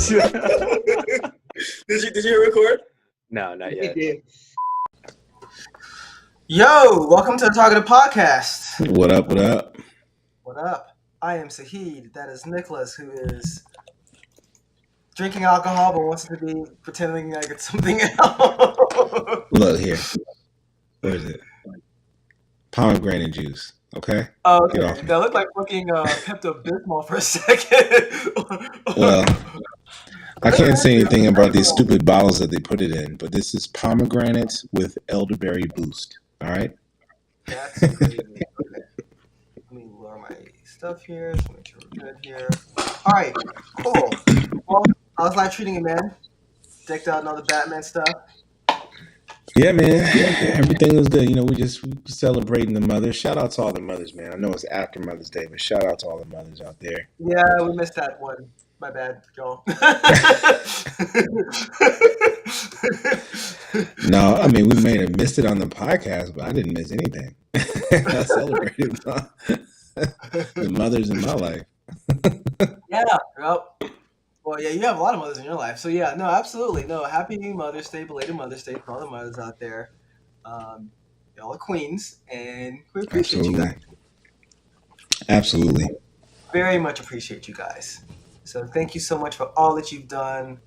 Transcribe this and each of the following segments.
Did you record? No, not yet. Yo, welcome to the Targeted Podcast. What up? What up? What up? I am Sahid. That is Nicholas, who is drinking alcohol but wants to be pretending like it's something else. Look here. What is it? Pomegranate juice. Okay. Oh, Get off okay. me. That looked like fucking Pepto-Bismol for a second. Well, I can't say anything about these stupid bottles that they put it in, but this is pomegranate with elderberry boost. All right. That's crazy. Okay. Let me lower my stuff here. Just make sure we're good here. All right. Cool. Well, how's life treating you, man? Decked out and all the Batman stuff. Yeah, man. Everything was good. You know, we celebrating the mothers. Shout out to all the mothers, man. I know it's after Mother's Day, but shout out to all the mothers out there. Yeah, we missed that one. My bad, y'all. No, I mean, we may have missed it on the podcast, but I didn't miss anything. I celebrated the mothers in my life. Yeah. Yep. Well, yeah, you have a lot of mothers in your life. So, yeah, no, absolutely. No, happy Mother's Day, belated Mother's Day for all the mothers out there. Y'all are queens, and we appreciate you guys. Absolutely. Very much appreciate you guys. So thank you so much for all that you've done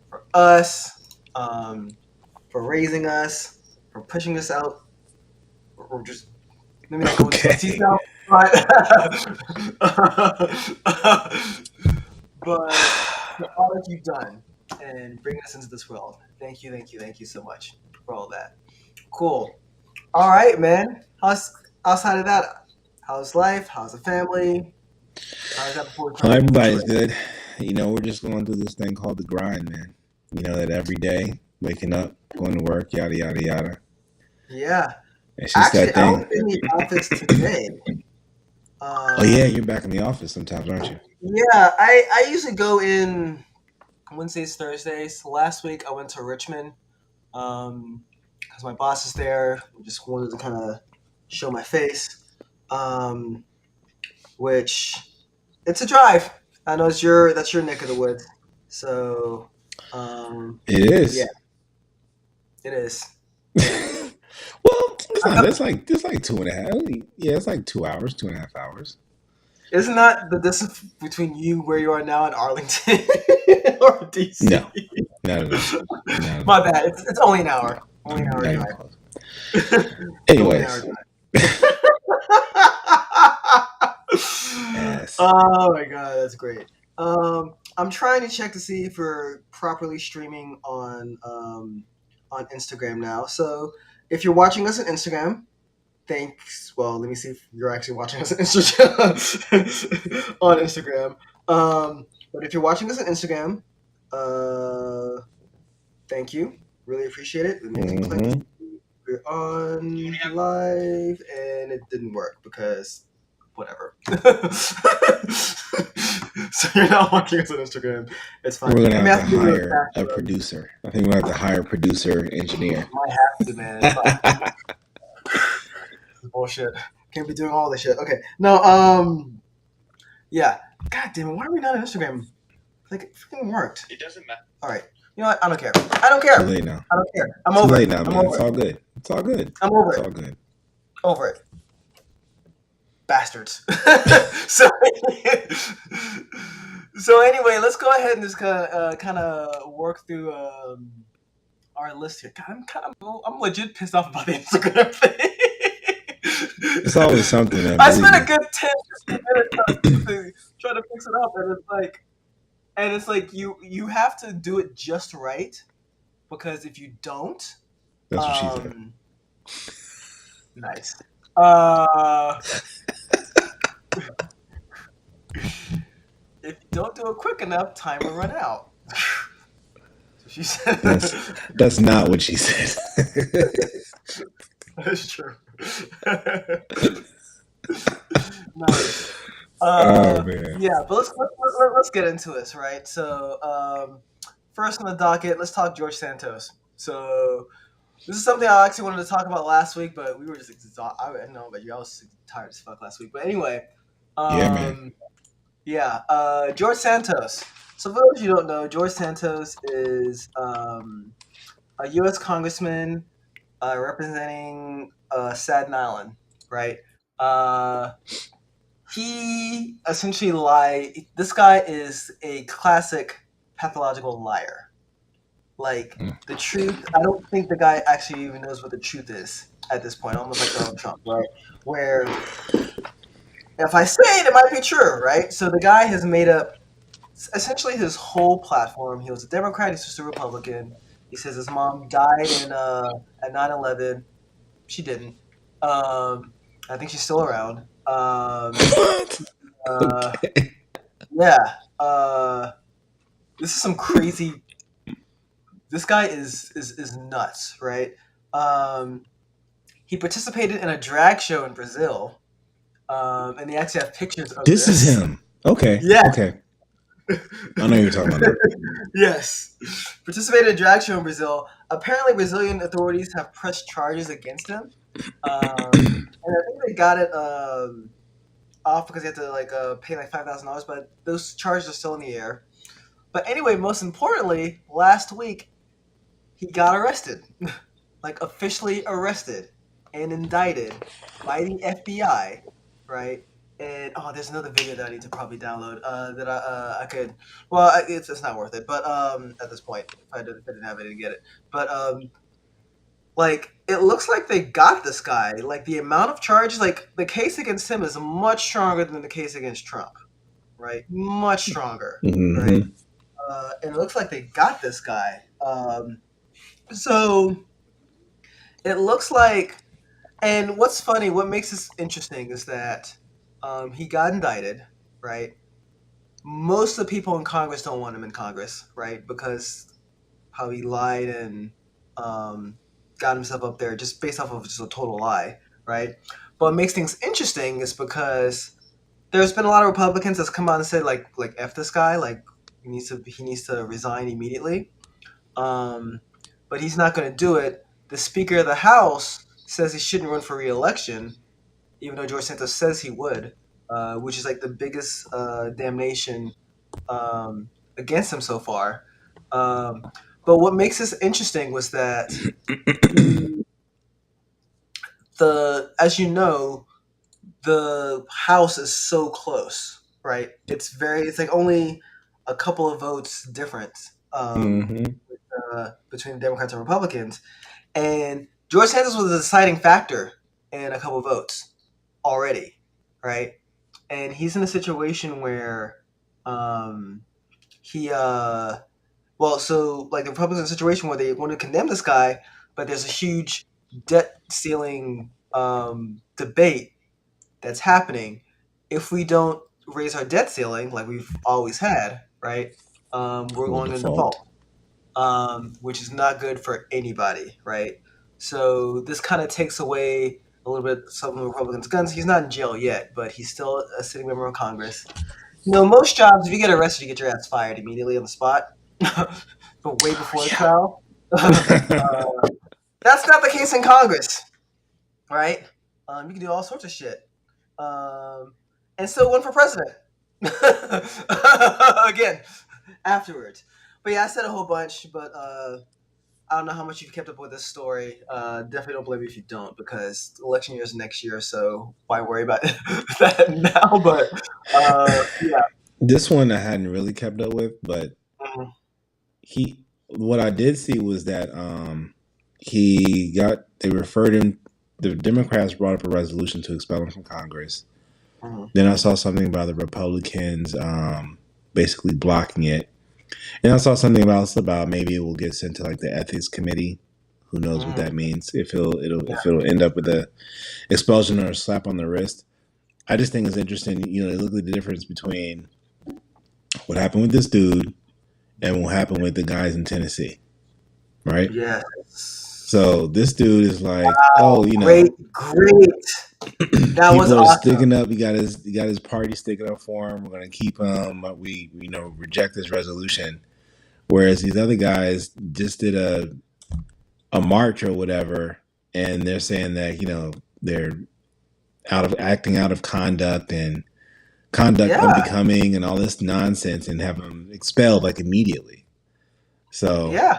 for us, for raising us, for pushing us out, or just maybe not going to detail, but for all that you've done and bringing us into this world. Thank you so much for all that. Cool. All right, man. How's outside of that? How's life? How's the family? How's that before? Everybody's good. You know, we're just going through this thing called the grind, man. You know, that every day, waking up, going to work, yada, yada, yada. Yeah. It's just Actually, that thing. I was in the office today. Oh, yeah, you're back in the office sometimes, aren't you? Yeah, I usually go in Wednesdays, Thursdays. Last week, I went to Richmond because my boss is there. I just wanted to kind of show my face, which it's a drive. I know that's your neck of the woods. So it is. Yeah, it is. Well, it's like 2.5. Yeah, it's like 2 hours, 2.5 hours. Isn't that the distance between you where you are now and Arlington or DC? No. My bad. It's only an hour. Only an hour drive. Anyways. Yes. Oh my god, that's great. I'm trying to check to see if we're properly streaming on Instagram now. So if you're watching us on Instagram, thanks. Well, let me see if you're actually watching us on Instagram. But if you're watching us on Instagram, thank you. Really appreciate it. We're on live, and it didn't work because whatever. So you're not watching us on Instagram. It's fine. We're gonna have to hire a producer. I think we'll have to hire a producer, engineer. Might have to, man. It's fine. Bullshit. Can't be doing all this shit. Okay. No, yeah. God damn it, why are we not on Instagram? Like, it freaking worked. It doesn't matter. Alright. You know what? I don't care. I don't care. Too late now. I don't care. I'm over it. Too late now, man. It's all good. It's all good. I'm over it. It's all good. Over it. Bastards. So anyway, let's go ahead and just kind of work through our list here. God, I'm legit pissed off about the Instagram thing. It's always something, man. I spent a good 10 minutes trying to fix it up, and it's like you have to do it just right, because if you don't, that's what she said. Nice. If you don't do it quick enough, time will run out. So she said. That's not what she said. That's true. Nice. Oh man. Yeah, but let's get into this, right? So first on the docket, let's talk George Santos. So this is something I actually wanted to talk about last week, but we were just exhausted. I don't know about you. I was tired as fuck last week. But anyway, yeah, man. Yeah, George Santos. So for those you don't know, George Santos is a U.S. congressman representing Staten Island, right? Uh, he essentially lied. This guy is a classic pathological liar. Like the truth, I don't think the guy actually even knows what the truth is at this point. Almost like Donald Trump, right? Where if I say it, it might be true, right? So the guy has made up essentially his whole platform. He was a Democrat. He's just a Republican. He says his mom died in at 9/11. She didn't. Um, I think she's still around. What? Uh, Okay. yeah. This is some crazy. This guy is nuts, right? Um, he participated in a drag show in Brazil, and they actually have pictures of This is this. him. Okay. Yeah. Okay. I know you're talking about now. Yes. Participated in a drag show in Brazil. Apparently, Brazilian authorities have pressed charges against him. And I think they got it off because they had to pay like $5,000, but those charges are still in the air. But anyway, most importantly, last week he got arrested, like officially arrested and indicted by the FBI, right? And oh, there's another video that I need to probably download that I could. Well, it's not worth it, but at this point, if I didn't have it, I didn't get it. But like it looks like they got this guy. Like the amount of charges, like the case against him is much stronger than the case against Trump, right? Much stronger, right? Hmm. And it looks like they got this guy. So it looks like, and what's funny, what makes this interesting is that he got indicted, right? Most of the people in Congress don't want him in Congress, right? Because how he lied and um, got himself up there just based off of just a total lie, right? But what makes things interesting is because there's been a lot of Republicans that's come out and said like F this guy, like he needs to resign immediately. Um, but he's not going to do it. The Speaker of the House says he shouldn't run for re-election, even though George Santos says he would, which is like the biggest damnation against him so far. Um, but what makes this interesting was that the as you know, the House is so close, right? It's like only a couple of votes different Hmm. between Democrats and Republicans, and George Santos was a deciding factor in a couple of votes already, right? And he's in a situation where um, he well, so like the Republicans in a situation where they want to condemn this guy, but there's a huge debt ceiling debate that's happening. If we don't raise our debt ceiling like we've always had, right, we're Will going in default. default, which is not good for anybody, right? So this kind of takes away a little bit some of the Republicans' guns. He's not in jail yet, but he's still a sitting member of Congress. You know, most jobs, if you get arrested, you get your ass fired immediately on the spot, but way before the Yeah. trial. That's not the case in Congress, right? You can do all sorts of shit, and still win for president again afterwards. But yeah, I said a whole bunch, but I don't know how much you've kept up with this story. Definitely don't blame me if you don't, because election year is next year, so why worry about that now? But yeah. This one I hadn't really kept up with, but Mhm, he what I did see was that he got they referred him the Democrats brought up a resolution to expel him from Congress. mhm, Then I saw something about the Republicans basically blocking it. And I saw something about maybe it will get sent to like the ethics committee. Who knows what mhm. that means? If Yeah, it'll end up with a expulsion or a slap on the wrist. I just think it's interesting. Look at the difference between what happened with this dude and what happened with the guys in Tennessee, right? yes. So this dude is like, Wow, oh, great, great. That was people are awesome. sticking up. He got his party sticking up for him. We're gonna keep him, but we reject this resolution. Whereas these other guys just did a march or whatever, and they're saying that they're out of conduct and conduct Yeah, unbecoming and all this nonsense and have him expelled like immediately. So yeah.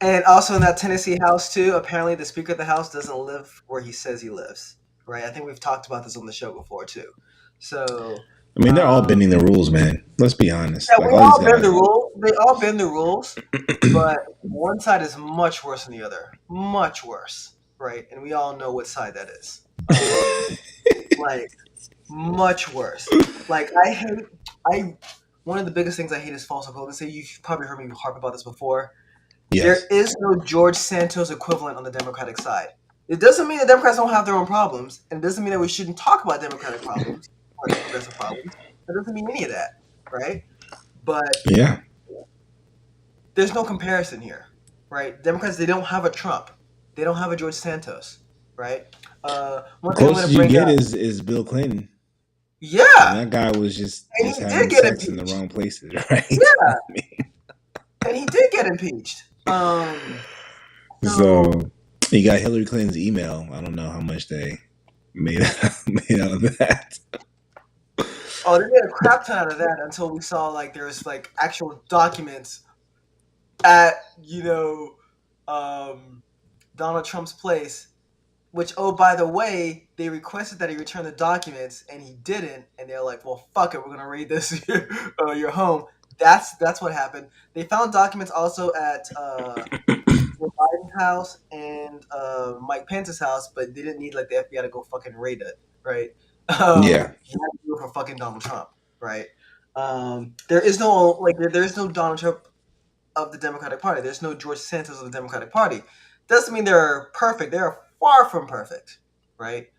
And also in that Tennessee house too, apparently the Speaker of the House doesn't live where he says he lives. Right? I think we've talked about this on the show before too. So I mean, they're all um, bending the rules, man. Let's be honest. yeah, Like we all these all bend the guys. rules. They all bend the rules, but one side is much worse than the other. Much worse, right? And we all know what side that is. Like much worse. Like I one of the biggest things I hate is false equivalency. You've probably heard me harp about this before. There Yes. is no George Santos equivalent on the Democratic side. It doesn't mean that Democrats don't have their own problems, and it doesn't mean that we shouldn't talk about Democratic problems or progressive problems. It doesn't mean any of that, right? But Yeah. there's no comparison here, right? Democrats, they don't have a Trump, they don't have a George Santos, right? The One thing I'm going closest to you bring get up, is Bill Clinton, and yeah, that guy was and just he did having get sex in the impeached, wrong places, right? yeah, and he did get impeached. So So you got Hillary Clinton's email. I don't know how much they made made out of that. oh, they made a crap ton out of that until we saw like there's like actual documents at um, Donald Trump's place. Which, oh, by the way, they requested that he return the documents, and he didn't. And they're like, "Well, fuck it, we're gonna raid this your home." That's what happened. They found documents also at Joe Biden's house and Mike Pence's house, but they didn't need like the FBI to go fucking raid it, right? Yeah. You had to do it for fucking Donald Trump, right? There is no there is no Donald Trump of the Democratic Party. There's no George Santos of the Democratic Party. Doesn't mean they're perfect. They're far from perfect, right?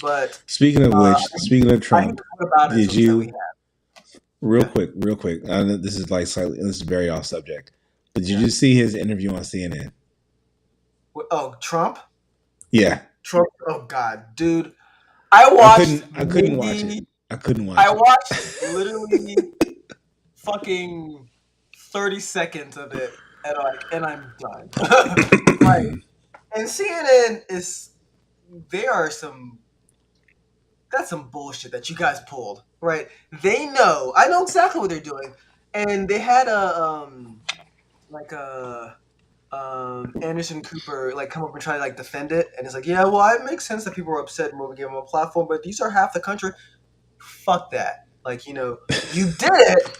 But Speaking of uh, which, speaking of I hate Trump, the part about it did is that we you have. real Yeah, quick, real quick? I know this is like slightly, this is very off subject, but did yeah. you see his interview on CNN? Oh, Trump. Yeah, Trump. Oh God, dude. I watched I couldn't watch it. maybe. I couldn't I watch it. watched literally fucking 30 seconds of it, and I'm done. Like, and CNN is. They are some that's some bullshit that you guys pulled, right? They know. I know exactly what they're doing, and they had a like a Anderson Cooper like come up and try to like defend it, and it's like, yeah, well, it makes sense that people are upset when we give them a platform, but these are half the country. Fuck that. Like, you did it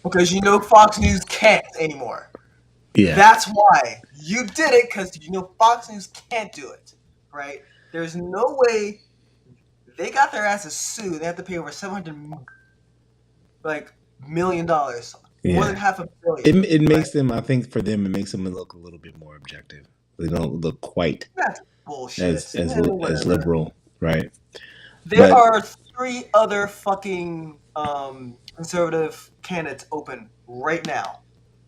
because Fox News can't anymore. Yeah, That's why you did it because Fox News can't do it, right? There's no way they got their asses sued. They have to pay over $700 million, more than yeah. half a It billion, it right? makes them. I think for them, it makes them look a little bit more objective. They don't look quite That's bullshit. as Whatever. liberal, right? There But are three other fucking conservative candidates open right now,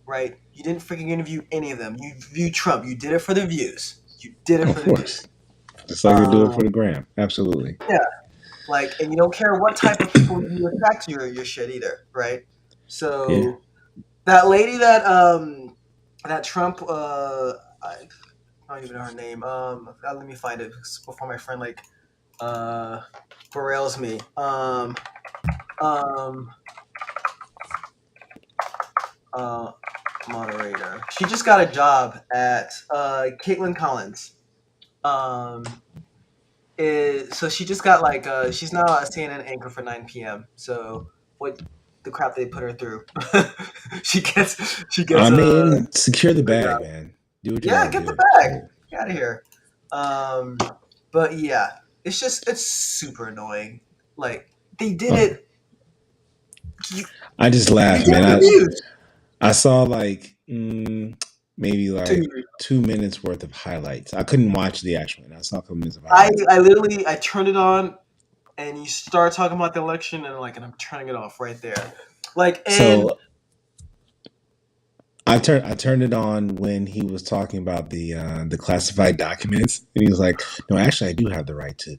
right? You didn't freaking interview any of them. You viewed Trump. You did it for the views. You did it for of the views. course, just like they do it Um, for the gram. Absolutely. yeah, and you don't care what type of people you attract to your shit either, right? Yeah. So that lady that Trump I don't even know her name. Let me find it before my friend uh derails me. Um uh Moderator. She just got a job at Caitlin Collins. Um so she just got she's now a CNN anchor for 9 p.m. So what the crap they put her through. she gets I a mean, secure the good bag, job. man. Do what you Yeah, got to get the do. bag. Shit. Get out of here. But yeah, it's super annoying. Like they did Oh, it. You, I just they laughed, did it man. for views, I saw like maybe dude. like 2 minutes worth of highlights. I couldn't watch the actual one. I saw a couple minutes of I highlights. I literally I turned it on and you start talking about the election and I'm turning it off right there. Like and So I turned it on when he was talking about the classified documents, and he was like, "No, actually, I do have the right to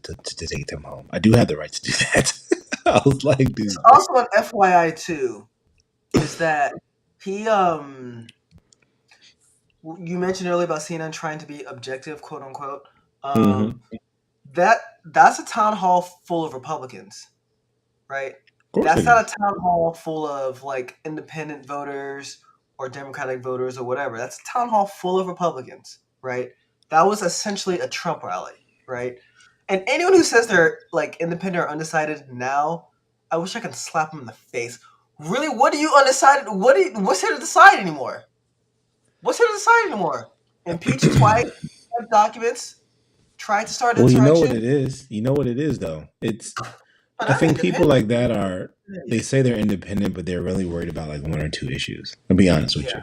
take them home. I do have the right to do that." I was like, it's "Dude, also an FYI too is that he you mentioned earlier about CNN trying to be objective, quote unquote. hmm Um, that's a town hall full of Republicans. right? Of course That's it not is. a town hall full of like independent voters or Democratic voters or whatever. That's a town hall full of Republicans, right? That was essentially a Trump rally, right? And anyone who says they're like independent or undecided now, I wish I could slap them in the face. Really, what are you undecided? What's here to decide anymore? What's here to decide anymore? Impeach twice, have documents, try to start an Well, you know what insurrection, it is. You know what it is, though. It's. but I I'm think people independent. like that are. They say they're independent, but they're really worried about like one or two issues. I'll be honest with you.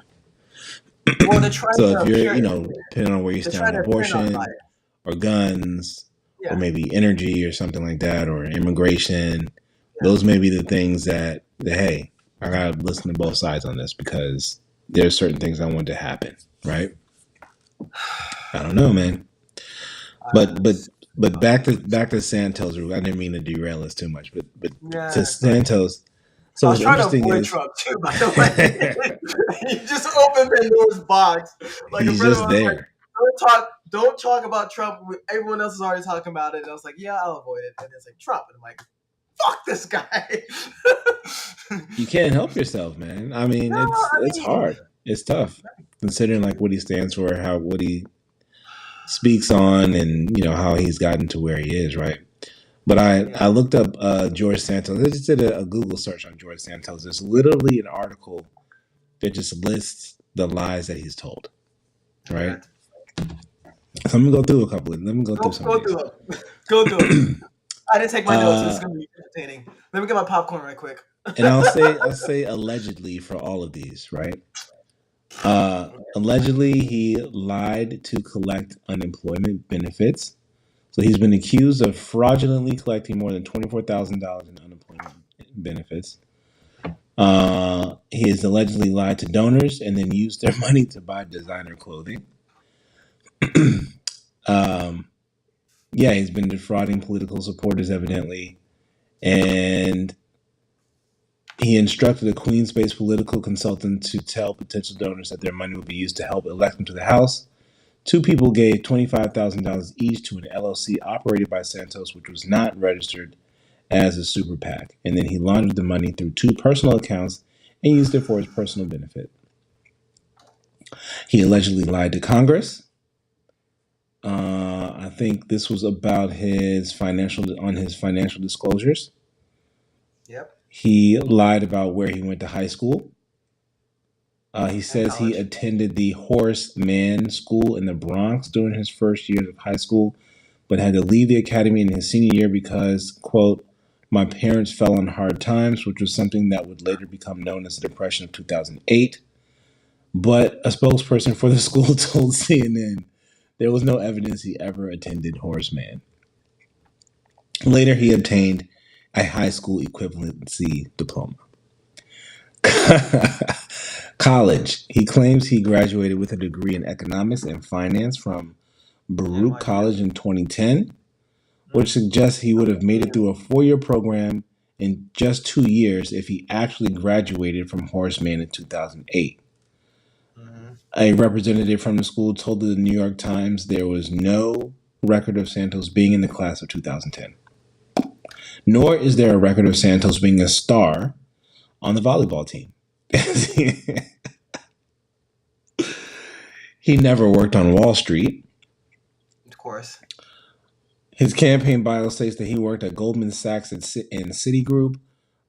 Yeah. Well, they're trying So to if you're, appear independent. depending on where you They're stand trying on to appear abortion non-biased. or guns or Yeah, maybe energy or something like that or immigration, yeah. those may be the things that hey, I gotta listen to both sides on this because there's certain things I want to happen, right? I don't know, man. But I'm but sick but of it. back to Santos. I didn't mean to derail us too much, but to Yeah, sorry. Santos. I So was what's trying to interesting avoid is Trump too, by the way. You just opened Pandora's box. Like a he's friend of just mine was like, there. don't talk about Trump. Everyone else is already talking about it. And I was like, yeah, I'll avoid it. And it's like Trump. And I'm like, fuck this guy. You can't help yourself, man. I mean, No, I it's mean, hard. It's tough considering like what he stands for, how what he speaks on, and how he's gotten to where he is, right? But yeah. I looked up George Santos. I just did a Google search on George Santos. There's literally an article that just lists the lies that he's told, right? Okay. So I'm gonna go through a couple. Let me go through some of Go these. through it. Go through it. I didn't take my notes, so this is uh, gonna be entertaining. Let me get my popcorn right quick. and I'll say allegedly for all of these, right? Allegedly, he lied to collect unemployment benefits. So he's been accused of fraudulently collecting more than $24,000 in unemployment benefits. He has allegedly lied to donors and then used their money to buy designer clothing. um, yeah, he's been defrauding political supporters, evidently. And he instructed a Queens based political consultant to tell potential donors that their money would be used to help elect him to the House. Two people gave $25,000 each to an LLC operated by Santos, which was not registered as a super PAC. And then he laundered the money through two personal accounts and used it for his personal benefit. He allegedly lied to Congress. I think this was about his financial disclosures. Yep. He lied about where he went to high school. He And says he college. attended the Horace Mann School in the Bronx during his first years of high school, but had to leave the academy in his senior year because, quote, my parents fell on hard times, which was something that would later become known as the Depression of 2008. But a spokesperson for the school told CNN there was no evidence he ever attended Horace Mann. Later, he obtained a high school equivalency diploma. College. He claims he graduated with a degree in economics and finance from Baruch NYU. College in 2010, which Mm. suggests he would have made it through a 4 year program in just 2 years if he actually graduated from Horace Mann in 2008. Mm-hmm. A representative from the school told the New York Times there was no record of Santos being in the class of 2010, nor is there a record of Santos being a star on the volleyball team. He never worked on Wall Street. Of course. His campaign bio states that he worked at Goldman Sachs and Citigroup,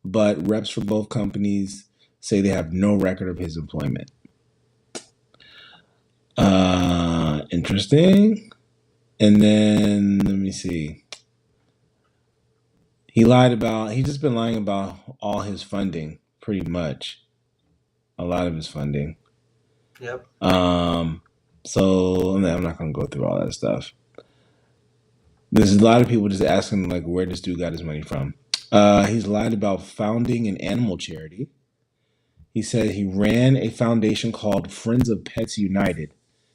but reps for both companies say they have no record of his employment. Interesting. And then let me see. He's just been lying about all his funding, pretty much. A lot of his funding. Yep. Um, so I'm not going to go through all that stuff. There's a lot of people just asking like where this dude got his money from. He's lied about founding an animal charity. He said he ran a foundation called Friends of Pets United,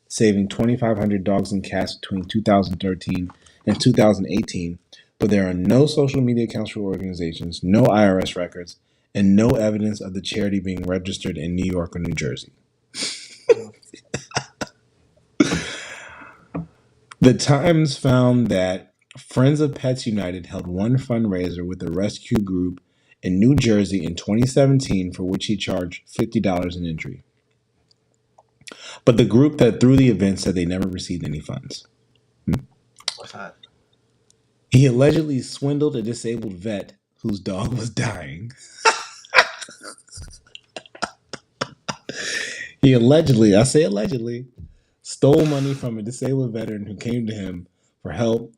saving 2,500 dogs and cats between 2013 and 2018. But there are no social media accounts for organizations, no IRS records, and no evidence of the charity being registered in New York or New Jersey. Mm. The Times found that Friends of Pets United held one fundraiser with a rescue group in New Jersey in 2017 for which he charged $50 in entry. But the group that threw the event said they never received any funds. What's that? He allegedly swindled a disabled vet whose dog was dying. He allegedly, I say allegedly, stole money from a disabled veteran who came to him for help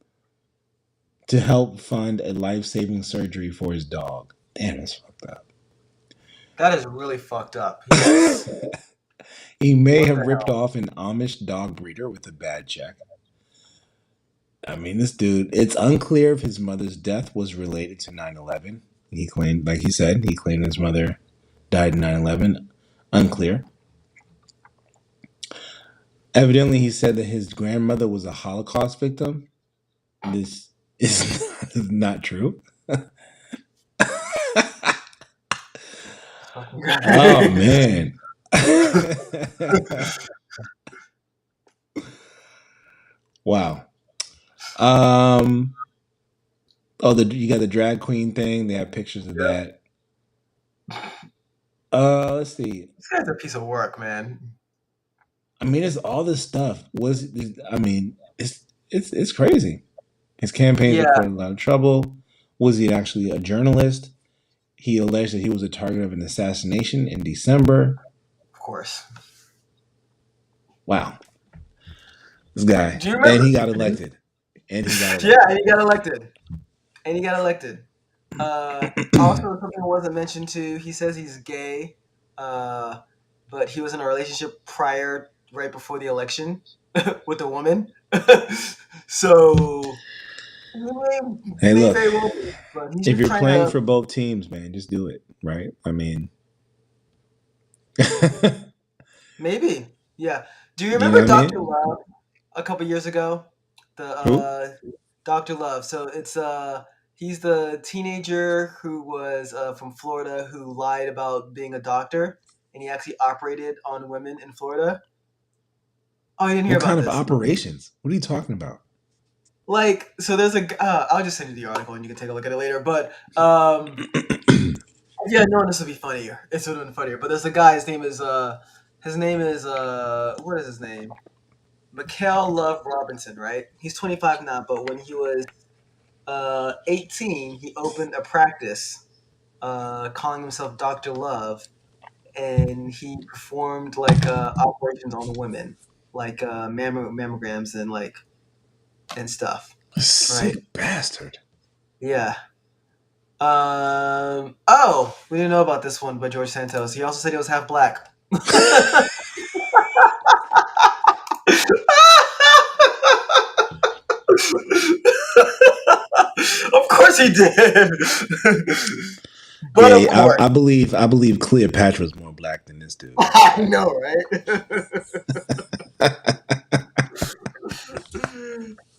to help fund a life-saving surgery for his dog. Damn, that's fucked up. That is really fucked up. Yes. He may What the have ripped hell? off an Amish dog breeder with a bad check. I mean, this dude, it's unclear if his mother's death was related to 9/11. He claimed, like he said, he claimed his mother died in 9/11. Unclear. Evidently, he said that his grandmother was a Holocaust victim. This is not true. Fucking Oh, great. man. Wow. Um. Oh, you got the drag queen thing. They have pictures of Yep. that. Let's see. This guy's a piece of work, man. I mean, it's all this stuff. I mean, it's crazy. His campaigns Yeah, reported a lot of trouble. Was he actually a journalist? He alleged that he was a target of an assassination in December. of course. Wow, this guy, Do you and remember? he got elected. And he got Yeah, elected. and he got elected. And he got elected. Also, something that wasn't mentioned too. He says he's gay, uh, but he was in a relationship prior, right before the election, with a woman. So he Hey, may look, very well be, but he's if just you're trying playing to. for both teams, man, just do it, right? I mean, you Maybe, yeah. Do you know remember what I Doctor mean? Love a couple years ago? The Who? Doctor Love. So it's he's the teenager who was from Florida who lied about being a doctor, and he actually operated on women in Florida. Oh, you didn't hear What about kind of this? operations? What are you talking about? Like, so there's I'll just send you the article and you can take a look at it later. But yeah, no, this will be funnier. It's would have been funnier. But there's a guy. His name is what is his name? Mikhail Love Robinson, right? He's 25 now, but when he was 18, he opened a practice calling himself Dr. Love, and he performed like operations on women, like mammograms and like and stuff, right? Sick bastard. Yeah. Oh, we didn't know about this one by George Santos. He also said he was half black. Of course he did. But of Yeah, course. I believe Cleopatra's more black than this dude. I know, right?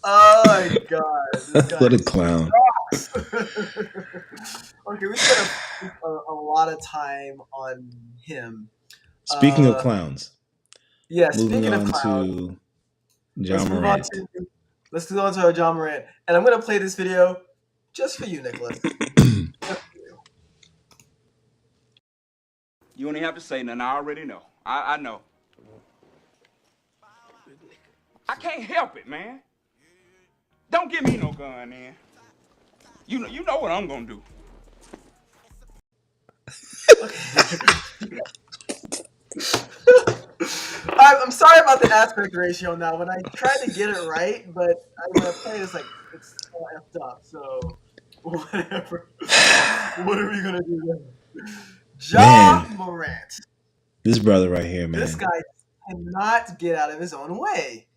Oh my god, this guy What a clown. sucks. Okay, we spent a lot of time on him. Speaking of Uh, clowns, yeah. moving Speaking of on clowns, to let's John move on Morant. to let's move on to our John Morant, and I'm gonna play this video just for you, Nicholas. Just for you. You don't even have to say nothing. I already know. I know. I can't help it, man. Don't give me no gun, man. You know what I'm gonna do. I'm sorry about the aspect ratio now. When I tried to get it right, but when I play this, like it's all effed up. So whatever. What are we gonna do then? Ja Man, Morant. this brother right here, This man. guy cannot get out of his own way.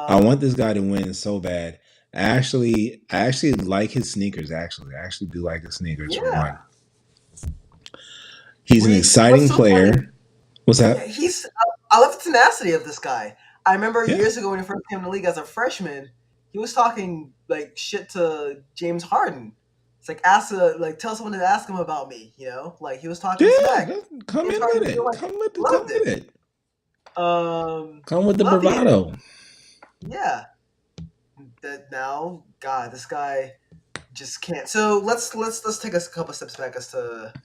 I want Um, this guy to win so bad. I actually like his sneakers. I actually do like his sneakers for yeah. one. He's an What's exciting so funny? player. What's Yeah, that? I love the tenacity of this guy. I remember Yeah. years ago when he first came in the league as a freshman, he was talking like shit to James Harden. It's like tell someone to ask him about me, like he was talking Yeah. smack. Come James in Harden with didn't it. like Come it, with it. Come loved with it. it. Come with the Loving it. bravado. Yeah. That now, God, this guy just can't. So let's take us a couple steps back as to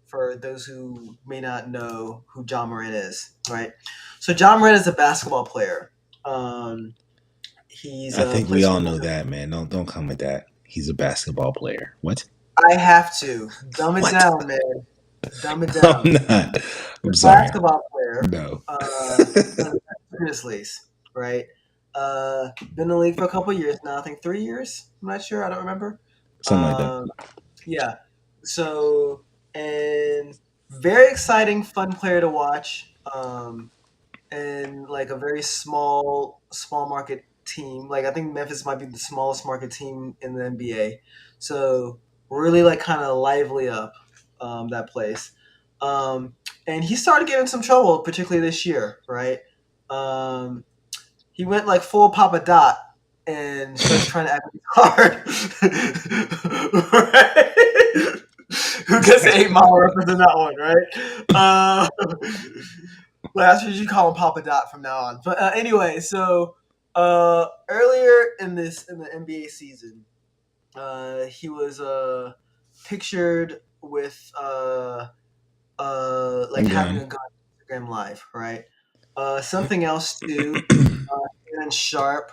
for those who may not know who John Morant is, right? So John Morant is a basketball player. Um, he's I think we plays all for. know that, man. Don't come with that. He's a basketball player. What? I have to dumb it What? down, man. Dumb it I'm down. not. The I'm sorry. basketball player No. for the Grizzlies, right? Been in the league for a couple years now. I think 3 years. I'm not sure. I don't remember. Something like that. Um, yeah. So and very exciting, fun player to watch. And like a very small market team. Like I think Memphis might be the smallest market team in the NBA. So really like kind of lively up that place. Um, and he started getting some trouble, particularly this year, right? Um, he went like full Papa Dot and started trying to act hard. Right? Who gets the 8 Mile reference in that one, right? That's what you call him Papa Dot from now on. But anyway, so earlier in the NBA season, he was pictured with like having Gun. a gun on Instagram Live, right? Something else too. Shannon Sharp,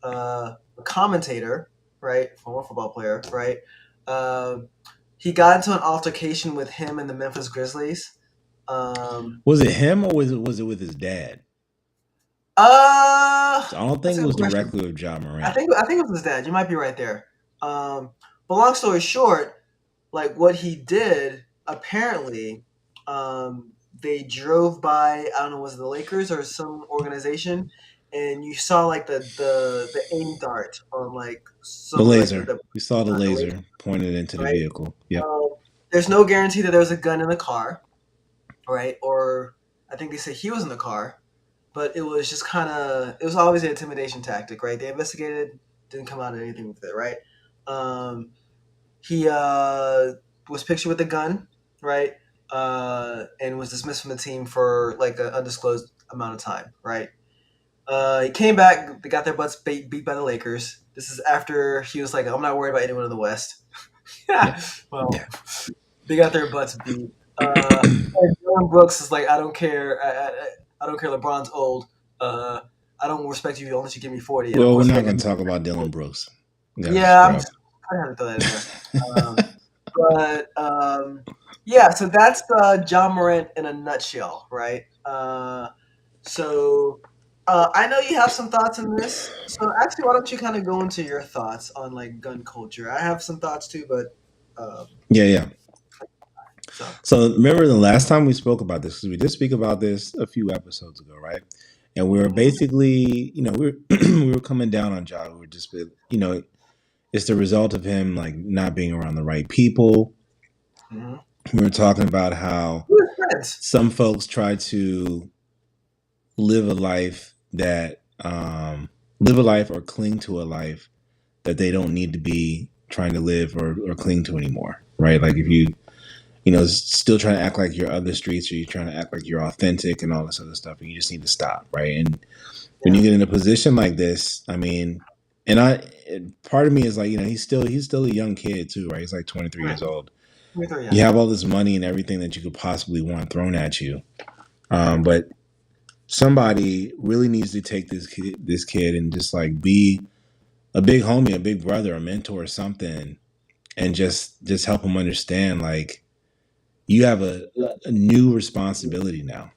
a commentator, right, former football player, right? Um, he got into an altercation with him and the Memphis Grizzlies. Um, Was it him or was it with his dad? So I don't that's think a it good was question. directly with John I Morant. think I think it was his dad. You might be right there. But long story short, like what he did, apparently, they drove by. I don't know, was it the Lakers or some organization, and you saw like the aim dart on like The some like laser. You saw the the Lakers, laser pointed into the right? vehicle. Yep. Um, there's no guarantee that there was a gun in the car, right? Or I think they said he was in the car, but it was just kind of it was always an intimidation tactic, right? They investigated, didn't come out of anything with it, right? Um, he was pictured with a gun, right? And was dismissed from the team for like an undisclosed amount of time, right? He came back. They got their butts beat by the Lakers. This is after he was like, "I'm not worried about anyone in the West." Yeah. Yeah, well, Yeah. they got their butts beat. And Dylan Brooks is like, "I don't care. I don't care. LeBron's old. Uh, I don't respect you unless you give me 40." And of Well, we're course, he not got going to given. talk about Dylan Brooks. Got a Yeah, scrub. I had to throw that in there. Um, but yeah, so that's John Morant in a nutshell, right? So I know you have some thoughts on this. So actually, why don't you kind of go into your thoughts on like gun culture? I have some thoughts too, but um, Yeah, yeah. so So remember the last time we spoke about this, because we did speak about this a few episodes ago, right? And we were mhm, basically, we were we were coming down on John. We were just, it's the result of him like not being around the right people. mhm. We were talking about how We're friends. some folks try to live a life that live a life or cling to a life that they don't need to be trying to live or cling to anymore, right? Like if you still trying to act like you're other streets, or you're trying to act like you're authentic and all this other stuff, and you just need to stop, right? And when you Yeah, get in a position like this, I mean, and part of me is like, he's still a young kid too, right? He's like 23 right. years old. Me too. You Yeah, have all this money and everything that you could possibly want thrown at you, right. but somebody really needs to take this kid and just like be a big homie, a big brother, a mentor, or something, and just help him understand like you have a new responsibility now.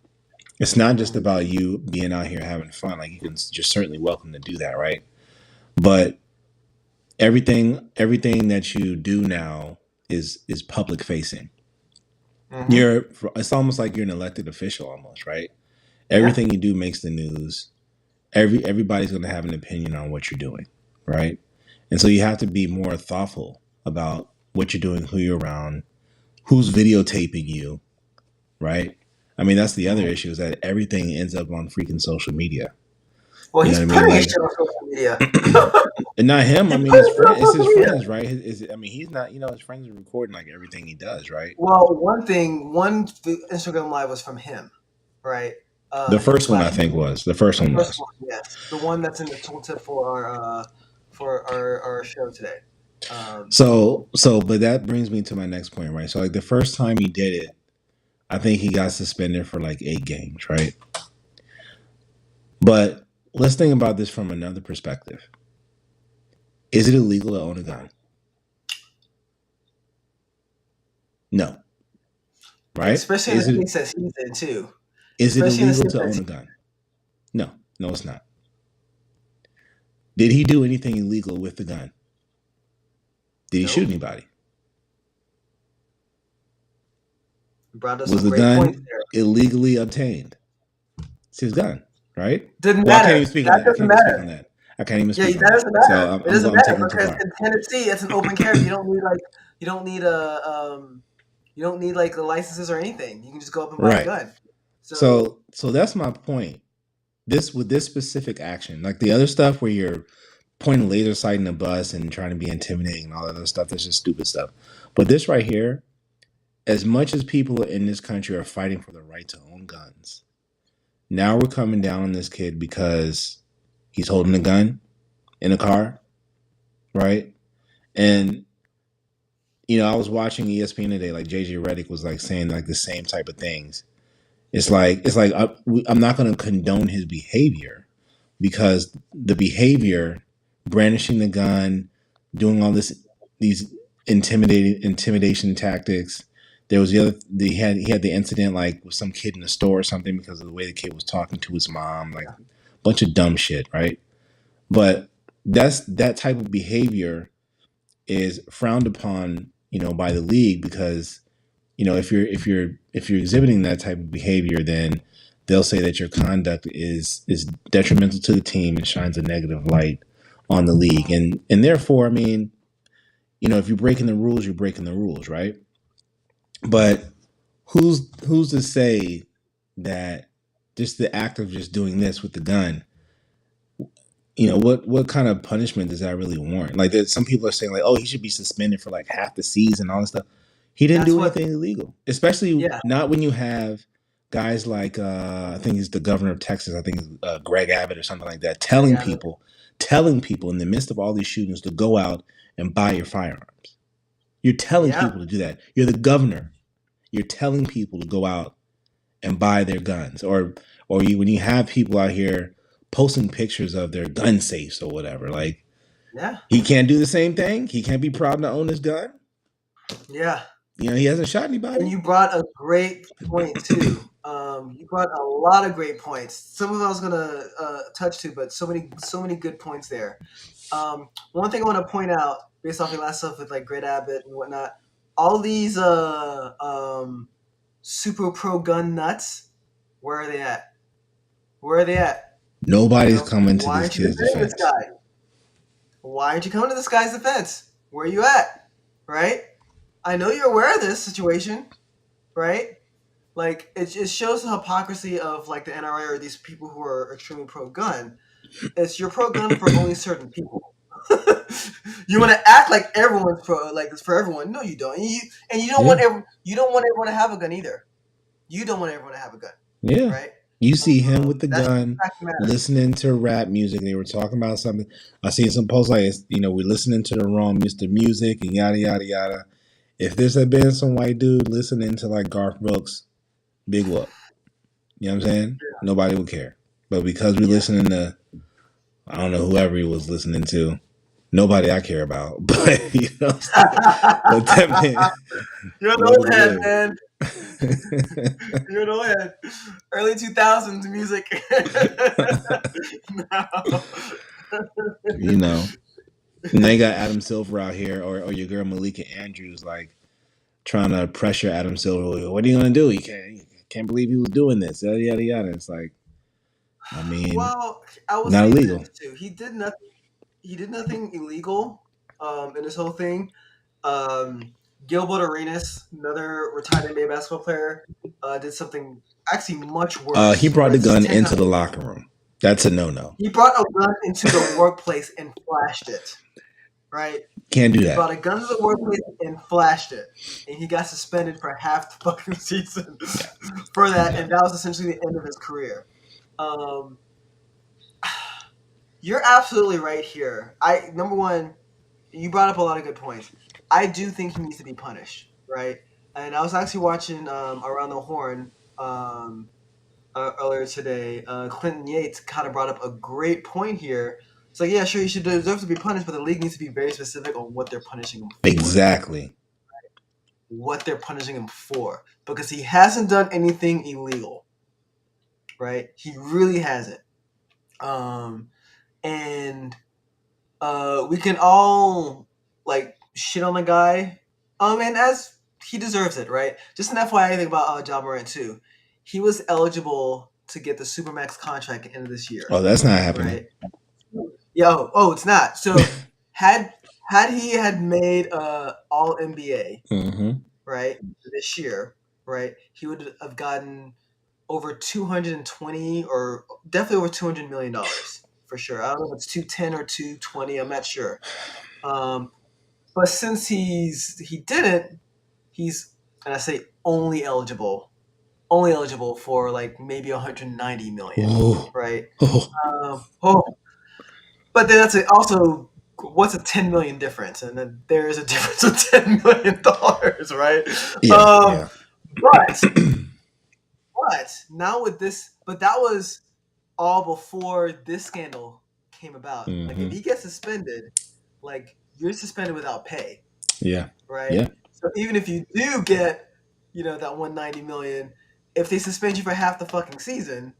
It's not just Mhm, about you being out here having fun. Like you're certainly welcome to do that, right? But everything that you do now is public facing. mhm. You're It's almost like you're an elected official almost, right? Yeah. Everything you do makes the news. Everybody's going to have an opinion on what you're doing, right? And so you have to be more thoughtful about what you're doing, who you're around, who's videotaping you, right? I mean, that's the other Mhm. issue, is that everything ends up on freaking social media. Well, You know he's what I mean? putting his Like, shit on social media. and not him. He I put mean, his his shit friend. on It's his social media. friends, right? I mean, he's not. His friends are recording like everything he does, right? Well, one Instagram live was from him, right? The Him first one, I flashing think, was the first the one first was. one, yes, the one that's in the tooltip for our show today. Um, But that brings me to my next point, right? So, like the first time he did it, I think he got suspended for like 8 games, right? But let's think about this from another perspective. Is it illegal to own a gun? No, right? especially in Is the it case that he's in too. is it Especially in the illegal sense to own that a gun? No, no, it's not. Did he do anything illegal with the gun? Did he shoot no, anybody? you brought up Was some the great points gun there. illegally obtained? It's his gun, right? Didn't Well, I can't even matter. speak on That that. I can't doesn't even speak matter. on that. I can't even Yeah, speak on that that. doesn't So matter. It doesn't I'm matter taking it too because far. in Tennessee it's an open carry. You don't need a you don't need like the licenses or anything. You can just go up and buy a Right. gun. So So that's my point. This with this specific action, like the other stuff where you're pointing laser sighting a bus and trying to be intimidating and all that other stuff, that's just stupid stuff. But this right here, as much as people in this country are fighting for the right to own guns, now we're coming down on this kid because he's holding a gun in a car, right? yeah, And I was watching ESPN today, like JJ Redick was like saying like the same type of things. It's like I'm not going to condone his behavior because the behavior, brandishing the gun, doing all these intimidation tactics. There was the other. He had the incident like with some kid in the store or something because of the way the kid was talking to his mom, like a bunch of dumb shit, right? But that type of behavior is frowned upon, by the league because if you're exhibiting that type of behavior, then they'll say that your conduct is detrimental to the team and shines a negative light on the league, and therefore, I mean, if you're breaking the rules, you're breaking the rules, right? But who's to say that just the act of just doing this with the gun, what kind of punishment does that really warrant? Like, there's some people are saying like, oh, he should be suspended for like half the season, all this stuff. He didn't that's do what. anything illegal, especially Yeah, not when you have guys like I think he's the governor of Texas. I think it's, Greg Abbott or something like that, Greg Abbott. telling people in the midst of all these shootings to go out and buy your firearms. You're telling Yeah, people to do that. You're the governor. You're telling people to go out and buy their guns, or when you have people out here posting pictures of their gun safes or whatever, like yeah, he can't do the same thing. He can't be proud to own his gun. yeah. He hasn't shot And anybody. you brought a great point too. You brought a lot of great points. Some of them I was gonna touch to, but so many good points there. One thing I want to point out, based off your last stuff with like Great Abbott and whatnot, all these super pro gun nuts, where are they at? Where are they at? Nobody's coming to Why this aren't you kid's defending this defense. guy? Why aren't you coming to this guy's defense? Where are you at? Right? I know you're aware of this situation, right? Like it shows the hypocrisy of like the NRA or these people who are extremely pro gun. It's you're pro gun for only certain people. You want to act like everyone's pro, like it's for everyone. No, you don't. And you don't Yeah, you don't want everyone to have a gun either. You don't want everyone to have a gun, yeah. right? You see him with the That's the gun, fact of the matter. listening to rap music. They were talking about something. I seen some posts like, we're listening to the wrong Mr. Music and yada yada yada. If this had been some white dude listening to like Garth Brooks, big whoop. You know what I'm saying? Nobody would care. But because we're Yeah. listening to, I don't know, whoever he was listening to, nobody I care about. But what I'm saying? But that man, You're an let him old head, live. man. You're an old head. Early 2000s music. No. you know. And they got Adam Silver out here, or your girl Malika Andrews, like trying to pressure Adam Silver. What are you gonna do? You can't believe he was doing this. Yada yada yada. It's like, I mean, Well, I will not say illegal. this too. He did nothing. He did nothing illegal in this whole thing. Gilbert Arenas, another retired NBA basketball player, did something actually much He worse, brought but the it's gun 10 into times. the locker room. That's a no no. He brought a gun into the workplace and flashed it. Right? Can't do He that. brought a gun to the workplace and flashed it, and he got suspended for half the fucking season Yeah, for that, yeah. and that was essentially the end of his career. Um, you're absolutely right here. I number one, you brought up a lot of good points. I do think he needs to be punished, right? And I was actually watching Around the Horn earlier today. Clinton Yates kind of brought up a great point here. It's like, yeah, sure, he should deserve to be punished, but the league needs to be very specific on what they're punishing him for. Exactly. What they're punishing him for, because he hasn't done anything illegal, right? He really hasn't. Um, and we can all like shit on the guy, and as he deserves it, right? Just an FYI thing about John Morant too. He was eligible to get the supermax contract at the end of this year, Oh, that's not happening. right? Oh, it's not. So had he had made All NBA, Mm-hmm. right, this year, right, he would have gotten over 220 or definitely over $200 million for sure. I don't know if it's 210 or 220. I'm not sure. Um, but since he didn't, he's, and I say only eligible for like maybe 190 million, Oh, right? oh, Oh, but then also what's a 10 million difference, and then there is a difference of $10 million, right? yeah, Um, yeah. but now with this, but that was all before this scandal came about. Like if Mm-hmm. he gets suspended, like you're suspended without pay, Yeah, right? yeah. So even if you do get, that 190 million, if they suspend you for half the fucking season,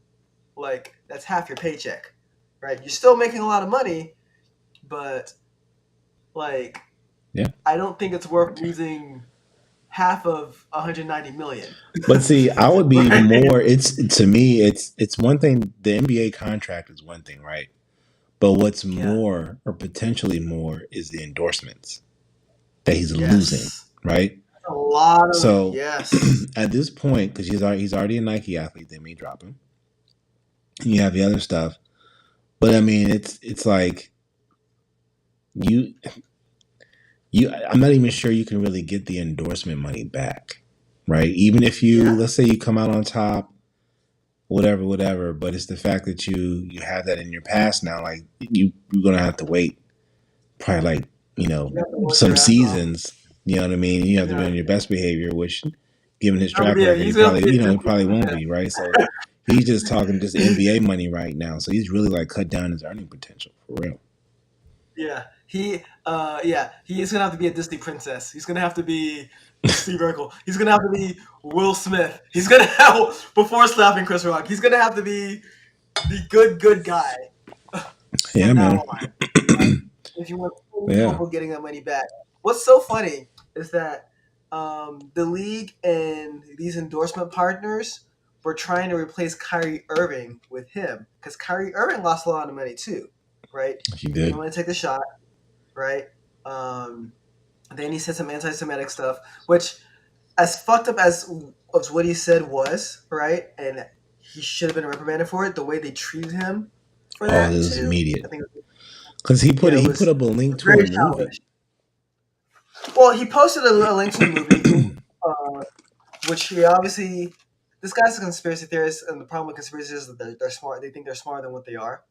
like that's half your paycheck, right? You're still making a lot of money, but like Yeah. I don't think it's worth losing half of 190 million, But see, I would be even right? more. It's to me, it's one thing. The NBA contract is one thing, right? But what's Yeah. more, or potentially more, is the endorsements that he's losing, Yes. right? A lot of So yes. at this point, because he's already a Nike athlete, they may drop him. And you have the other stuff, but I mean, it's like you I'm not even sure you can really get the endorsement money back, right? Even if you, Yeah. let's say you come out on top, whatever, whatever, but it's the fact that you have that in your past now. Like you're gonna have to wait probably like You have to work some your ass off. seasons. You know what I mean? You have to be Yeah. on your best behavior, which given his Oh track yeah, record, he he's gonna probably be he addicted probably to won't that. be, right? So he's just talking just NBA money right now. So he's really like cut down his earning potential for real. Yeah, he's gonna have to be a Disney princess. He's gonna have to be Steve Urkel. He's gonna have to be Will Smith. He's gonna have before slapping Chris Rock. He's gonna have to be the good guy Yeah, from now man. on. If you want any Yeah. hope of getting that money back. What's so funny is that the league and these endorsement partners were trying to replace Kyrie Irving with him because Kyrie Irving lost a lot of money too, right? He He didn't did. want to take the shot, right? Um, then he said some anti-Semitic stuff, which, as fucked up as what he said was, right, and he should have been reprimanded for it. The way they treated him for Oh, it that was too, I immediate think, because yeah, it he put was up a link to a very movie. childish. Well, he posted a link to the movie, uh, which he obviously. This guy's a conspiracy theorist, and the problem with conspiracies is that they're smart. They think they're smarter than what they are,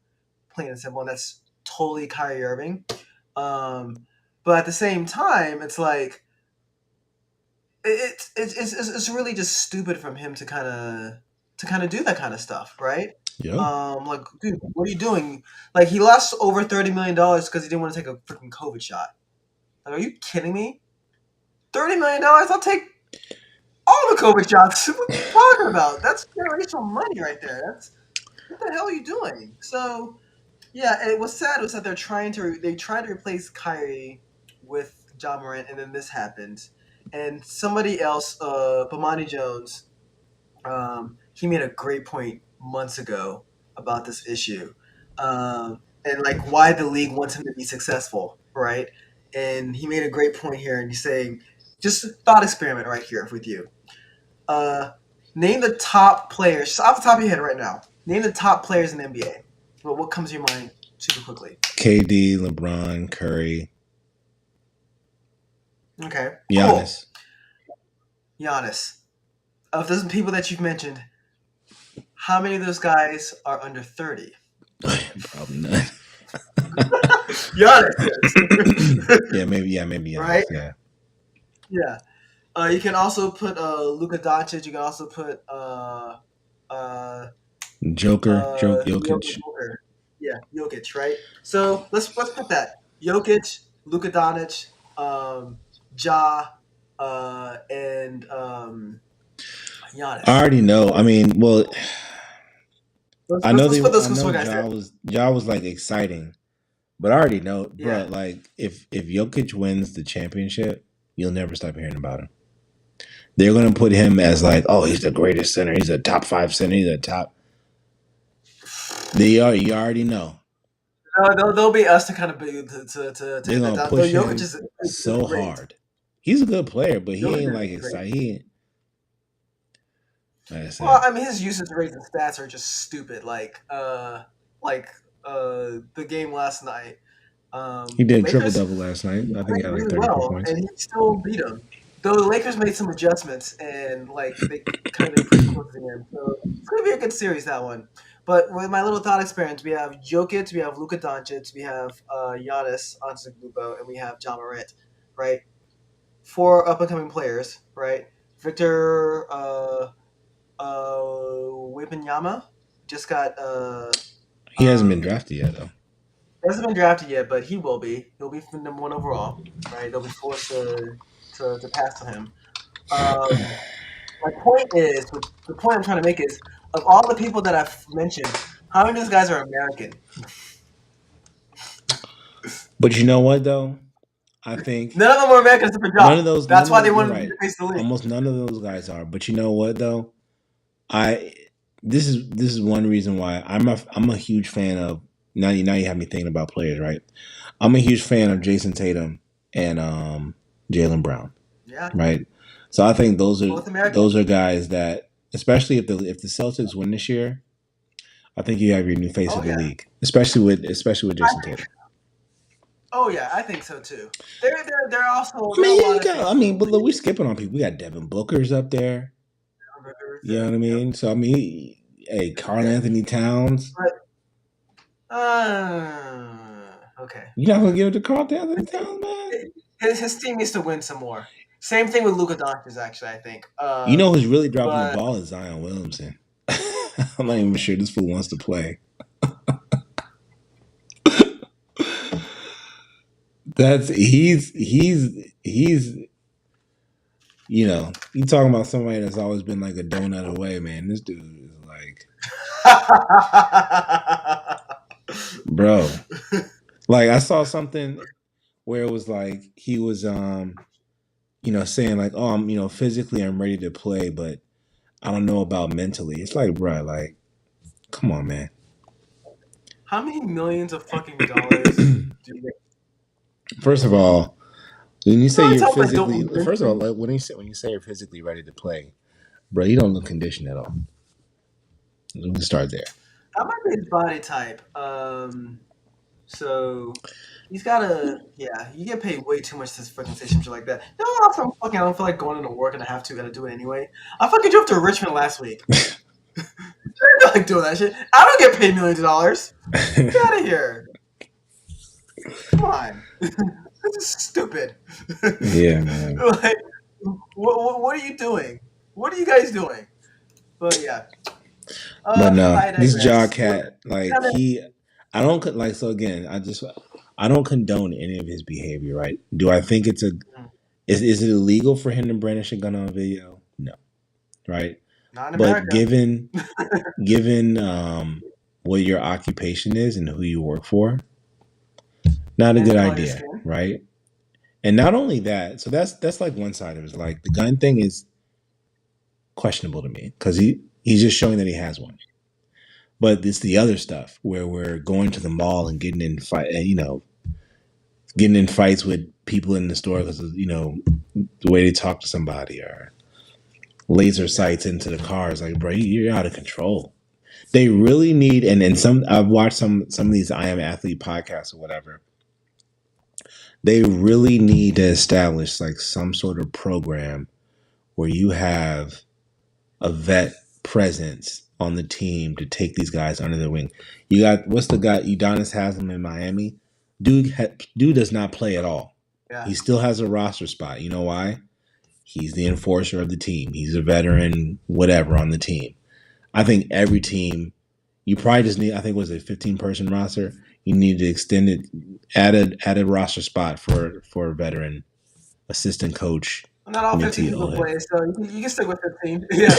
plain and simple. And that's totally Kyrie Irving. But at the same time, it's like it's really just stupid from him to kind of do that kind of stuff, right? Yeah. Like, dude, what are you doing? Like, he lost over $30 million because he didn't want to take a freaking COVID shot. Like, are you kidding me? $30 million? I'll take all the COVID shots. What are you talking about? That's generational money right there. That's what the hell are you doing? So yeah, and what's sad was that they tried to replace Kyrie with John Morant, and then this happens, and somebody else, Bomani Jones, he made a great point months ago about this issue, and like why the league wants him to be successful, right? And he made a great point here, and he's saying, just a thought experiment right here with you. Uh, Name the top players just off the top of your head right now. Name the top players in the NBA. Well, what comes to your mind super quickly? KD, LeBron, Curry, Okay, cool. Giannis. Giannis. Of those people that you've mentioned, how many of those guys are under 30? Probably not. Giannis is. maybe Right? Giannis. Yeah, Yeah. You can also put Luka Doncic. You can also put uh, Jokic. Joker. Yeah, Jokic, right? So let's put that. Jokic, Luka Doncic, Ja, and I Giannis. already know. I mean, well, Let's, let's, let's put those I know four guys there. Ja was like exciting, but I already know, bro. Yeah. Like if Jokic wins the championship, you'll never stop hearing about him. They're gonna put him as like, oh, he's the greatest center. He's a top 5 center. He's a top. They are. You already know. They'll be us to kind of be, to They're hit that gonna down. Though push Jokic him is so great. hard. He's a good player, but he Jokic ain't is like great. exciting. He ain't, like I Well, said, I mean, his usage rates and stats are just stupid. Like the game last night. he did triple Lakers double last night. I think he played had like really 34 well, points. and he still beat them. Though the Lakers made some adjustments and like they kind of improved towards the end, so it's gonna be a good series that one. But with my little thought experiments, we have Jokic, we have Luka Doncic, we have Giannis Antetokounmpo, and we have John Morant, right? Four up and coming players, right? Victor Wembanyama just got He hasn't been drafted yet, though. hasn't been drafted yet, but he will be. He'll be number one overall, right? They'll be forced to pass to him. My point is, the point I'm trying to make is, of all the people that I've mentioned, how many of these guys are American? But you know what, though? I think None of them are American except for Ja. That's none of why they those. You're wanted to right. face the league. Almost none of those guys are. But you know what, though? I this is one reason why I'm a huge fan of now you have me thinking about players, right? I'm a huge fan of Jason Tatum and Jalen Brown, Yeah, right? So I think both American. those are guys that, especially if the Celtics win this year, I think you have your new face Oh of the yeah, league, especially with I Jason think. Tatum. Oh yeah, I think so too. They're also I there are mean, a yeah, lot of faces in the but look, league. we're skipping on people. We got Devin Booker's up there. You know what I Yep. mean? So I mean, hey, Carl Yeah. Anthony Towns. But okay. You're not gonna give it to Carl Anthony Towns, man. His team needs to win some more. Same thing with Luka Doncic, actually. I think. You know who's really dropping the But ball is Zion Williamson. I'm not even sure this fool wants to play. That's he's you talking about somebody that's always been like a donut away, man. This dude is like, bro. Like I saw something where it was like he was saying like, oh, physically I'm ready to play, but I don't know about mentally. It's like, bro, like, come on, man. how many millions of fucking dollars do you get? First of all, when you say No, you're tell me, physically, don't first of all, like when you say you're physically ready to play, bro, you don't look conditioned at all. Let me start there. that might be his body type. So he's gotta, yeah, you get paid way too much to fucking say some shit like that. No, I'm fucking, I don't feel like going into work and I have to, gotta do it anyway. I fucking drove to Richmond last week. I don't like doing that shit. I don't get paid millions of dollars. Get out of here. Come on. This is stupid. Yeah, man. Like, what are you doing? What are you guys doing? But yeah. But no, I this jaw digress. cat, like I don't like. So again, I don't condone any of his behavior. Right? Do I think is it illegal for him to brandish a gun on video? No, right? Not in But America. given what your occupation is and who you work for, not a And good the color of your idea, skin. right? And not only that, so that's like one side of it. Is like the gun thing is questionable to me because he's just showing that he has one. But it's the other stuff where we're going to the mall and getting in fights with people in the store because of the way they talk to somebody or laser sights into the cars. Like, bro, you're out of control. They really need, and some I've watched some of these I Am Athlete podcasts or whatever. They really need to establish like some sort of program where you have a vet presence on the team to take these guys under their wing. You got what's the guy Udonis has him in Miami. Dude does not play at all. Yeah. He still has a roster spot. You know why? He's the enforcer of the team. He's a veteran, whatever on the team. I think every team, you probably just need. I think was a 15-person roster. You need to extend it, add a roster spot for a veteran assistant coach Not all 15 mentee. people All him. play, so you can stick with 15. Yeah.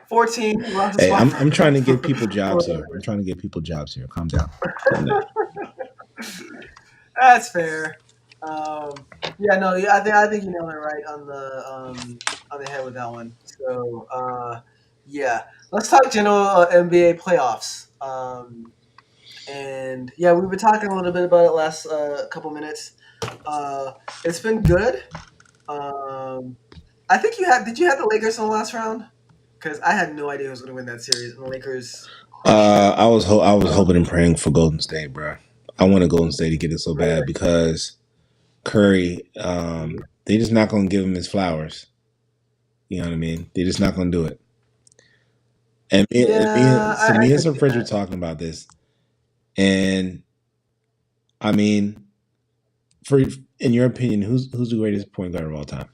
14, lots of Hey, spot I'm trying to get for, people jobs for here. I'm trying to get people jobs here. Calm down. Calm down. That's fair. Yeah, no, yeah, I think you nailed it right on the head with that one. So yeah, let's talk general NBA playoffs. And yeah, we were talking a little bit about it last couple minutes. It's been good. Um, I think you had. Did you have the Lakers in the last round? Because I had no idea who was going to win that series, and the Lakers crushed them. I was hoping and praying for Golden State, bro. I wanted Golden State to get it so bad Really? because Curry, they just not gonna give him his flowers. You know what I mean? They're just not gonna do it. Yeah, So I me and could some see friends were that. talking about this, and I mean, for in your opinion, who's the greatest point guard of all time?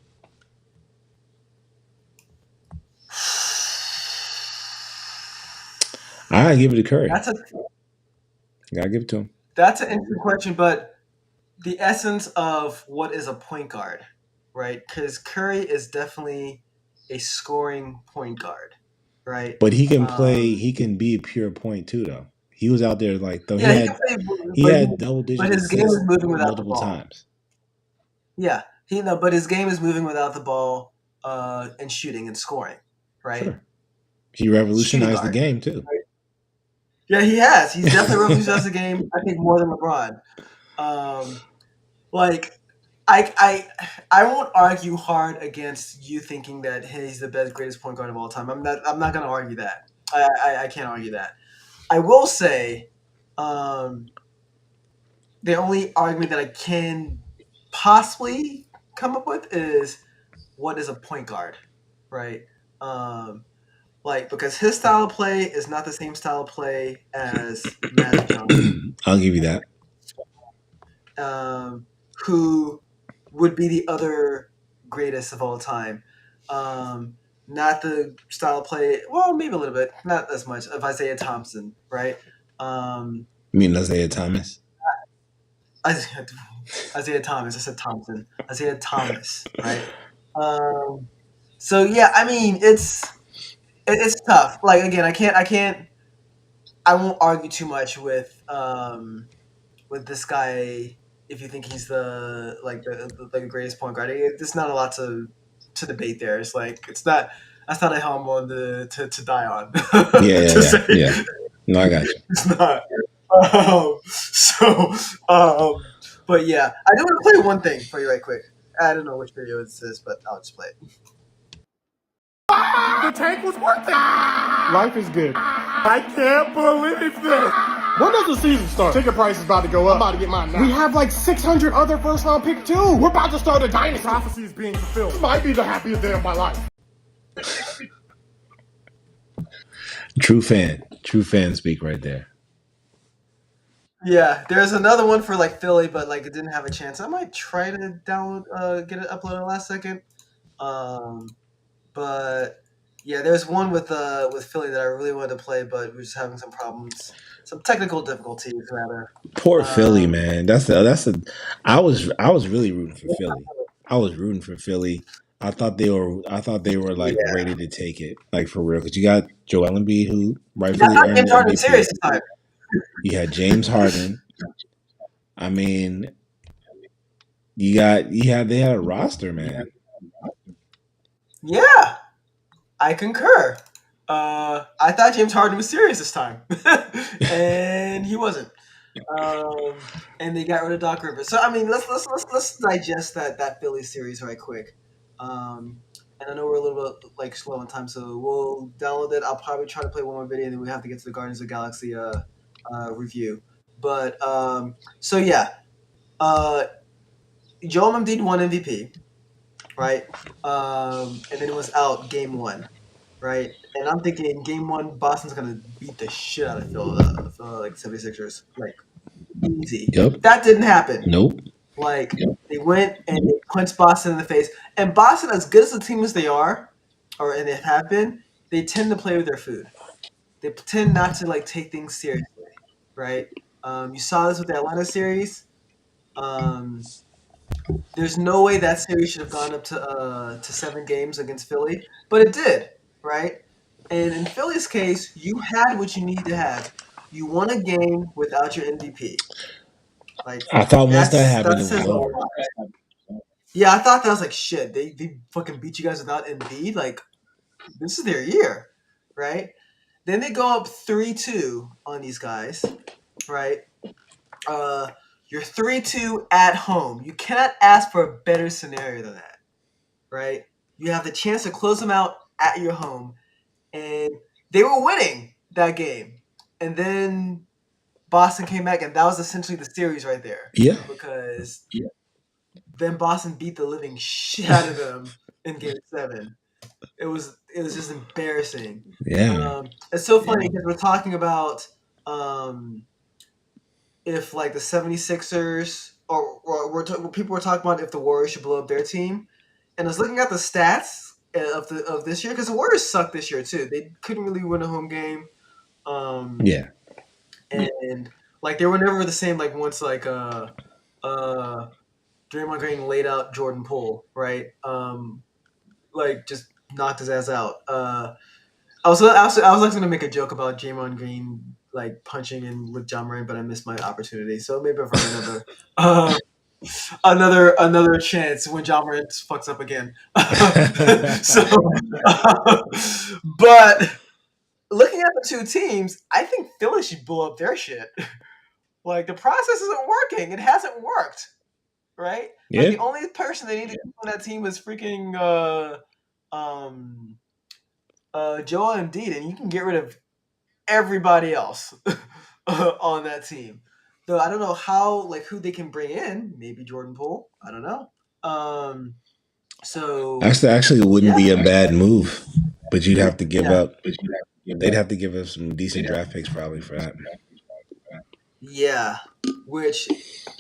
I gotta give it to Curry. That's a I gotta give it to him. that's an interesting question, but the essence of what is a point guard, right? Because Curry is definitely a scoring point guard, right? But he can play. Um, He can be a pure point too, though. He was out there like though yeah, he can play, he but had double digit his game is assists moving without the multiple ball. times. Yeah, but his game is moving without the ball and shooting and scoring, right? Sure, he Shooting revolutionized the guard. game too. Right? Yeah, he has. He's definitely revolutionized the game. I think more than LeBron. Um, like I won't argue hard against you thinking that he's the best, greatest point guard of all time. I'm not going to argue that. I can't argue that. I will say, um, the only argument that I can possibly come up with is what is a point guard, right? Um, like because his style of play is not the same style of play as Magic Johnson, I'll give you that. who would be the other greatest of all time. Um, Not the style of play. Well, maybe a little bit, not as much of Isaiah Thompson, right? Um, I mean, Isaiah Thomas. Isaiah, Isaiah Thomas. I said Thompson. Isaiah Thomas, right? Um, so yeah, I mean, it's tough. Like again, I won't argue too much with this guy if you think he's the greatest point guard. There's not a lot to debate there. It's like it's not that's not a hill I'm willing to die on to say Yeah. No, I got you. it's not. So, but yeah, I do want to play one thing for you right quick. I don't know which video it is, but I'll just play it. The tank was worth it. Life is good. I can't believe this. When does the season start? Ticket price is about to go up. I'm about to get mine now. We have like 600 other first round pick too. We're about to start a dynasty. Prophecy is being fulfilled. This might be the happiest day of my life. True fan speak right there. Yeah, there's another one for like Philly, but like it didn't have a chance. I might try to download, get it uploaded last second. Um, but yeah, there's one with Philly that I really wanted to play, but we're just having some problems, some technical difficulties rather. Poor Philly, Um, man. I was really rooting for Philly. I was rooting for Philly. I thought they were like yeah, ready to take it, like for real. Because you got Joel Embiid, who yeah, I rightfully thought earned James the Harden was serious MVP. this time. You had James Harden. I mean, they had a roster, man. Yeah, I concur. I thought James Harden was serious this time, and he wasn't. Um, and they got rid of Doc Rivers. So I mean, let's digest that Philly series right quick. And I know we're a little bit like slow on time, so we'll download it. I'll probably try to play one more video, and then we have to get to the Guardians of the Galaxy review. But so yeah, uh, Joel Embiid won MVP, right? And then it was out game one, right? And I'm thinking game one, Boston's gonna beat the shit out of Phil, like 76ers, like easy. Yep. That didn't happen. Nope. Like they went and they punched Boston in the face. And Boston, as good as the team as they are, or and they have been, they tend to play with their food. They tend not to like take things seriously, right? You saw this with the Atlanta series. Um, there's no way that series should have gone up to 7 games against Philly, but it did, right? And in Philly's case, you had what you need to have. You won a game without your MVP. Like I thought once that that happened, it was says a over. lot. Yeah, I thought that was like shit. They fucking beat you guys without Embiid. Like this is their year, right? Then they go up 3-2 on these guys, right? Uh, you're 3-2 at home. You cannot ask for a better scenario than that, right? You have the chance to close them out at your home, and they were winning that game, and then Boston came back, and that was essentially the series right there Yeah. because then Boston beat the living shit out of them in Game 7. It was just embarrassing. Yeah. It's so funny because we're talking about um, if like the 76ers people were talking about if the Warriors should blow up their team, and I was looking at the stats of this year because the Warriors sucked this year too. They couldn't really win a home game, Yeah. and like they were never the same. Like once uh Draymond Green laid out Jordan Poole, right? Like just knocked his ass out. I was going to make a joke about Draymond Green like punching in with John Morant, but I missed my opportunity. So maybe I'll find uh, another chance when John Morant fucks up again. So, but looking at the two teams, I think Philly should blow up their shit. Like the process isn't working; it hasn't worked, right? Like Yeah. the only person they need to keep on that team is freaking um, Joel Embiid, and you can get rid of everybody else on that team. Though I don't know how like who they can bring in. Maybe Jordan Poole. I don't know. Um, so Actually, it wouldn't yeah, be a bad move, but you'd have to give yeah, up. They'd have to give us some decent draft picks probably for that. yeah. Which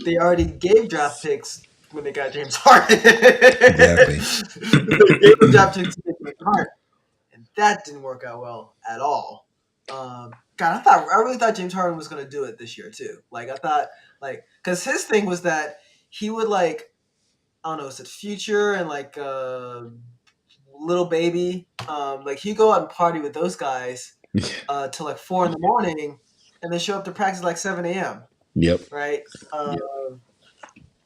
they already gave draft picks when they got James Harden. Exactly. They gave them draft picks to get James Harden, and that didn't work out well at all. God, I really thought James Harden was gonna do it this year too. Like I thought, like, because his thing was that he would like, I don't know, is it Future and like Little Baby, like he'd go out and party with those guys till like 4 in the morning, and then show up to practice like 7 a.m. Yep. Right?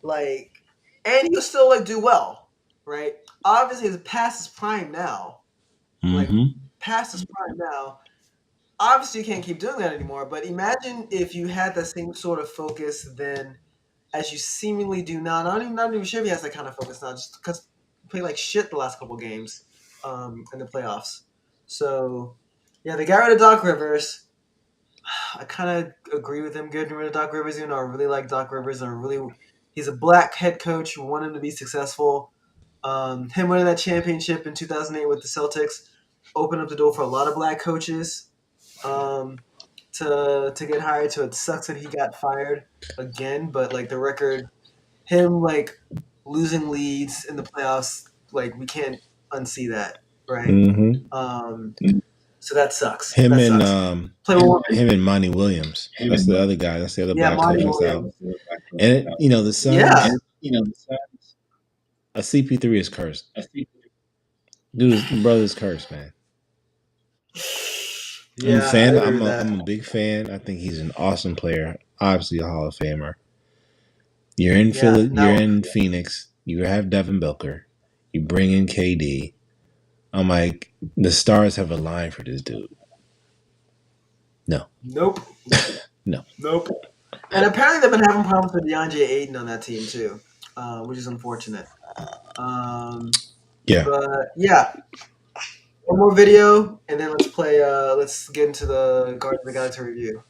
Like, and he'll still like do well, right? Obviously, it's past his prime now. Like Mm-hmm. past his prime now. Obviously, you can't keep doing that anymore. But imagine if you had the same sort of focus then as you seemingly do now. Not even sure if he has that kind of focus now, just because he played like shit the last couple games in the playoffs. So yeah, they got rid of Doc Rivers. I kind of agree with him getting rid of Doc Rivers. Even though I really like Doc Rivers, and he's a black head coach who want him to be successful. Him winning that championship in 2008 with the Celtics opened up the door for a lot of black coaches um, to get hired. So it sucks that he got fired again. But like the record, him like losing leads in the playoffs, like we can't unsee that, right? Mm-hmm. So that sucks. Him That and sucks. Play one more. him and Monty Williams. That's the other guy. That's the other Yeah, black coach Monty that's out. Williams. And the Yeah, Suns. A CP3 is cursed. Dude, his brother's cursed, man. I'm a yeah, I fan. agree with that. I'm a big fan. I think he's an awesome player. Obviously a Hall of Famer. You're in Yeah, Philly. You're no, in Phoenix. You have Devin Booker. You bring in KD. I'm like, the stars have aligned for this dude. No, nope, no. nope. And apparently they've been having problems with DeAndre Ayton on that team too, which is unfortunate. Yeah. But yeah, one more video, and then let's play. Let's get into the Guardians of the Galaxy review.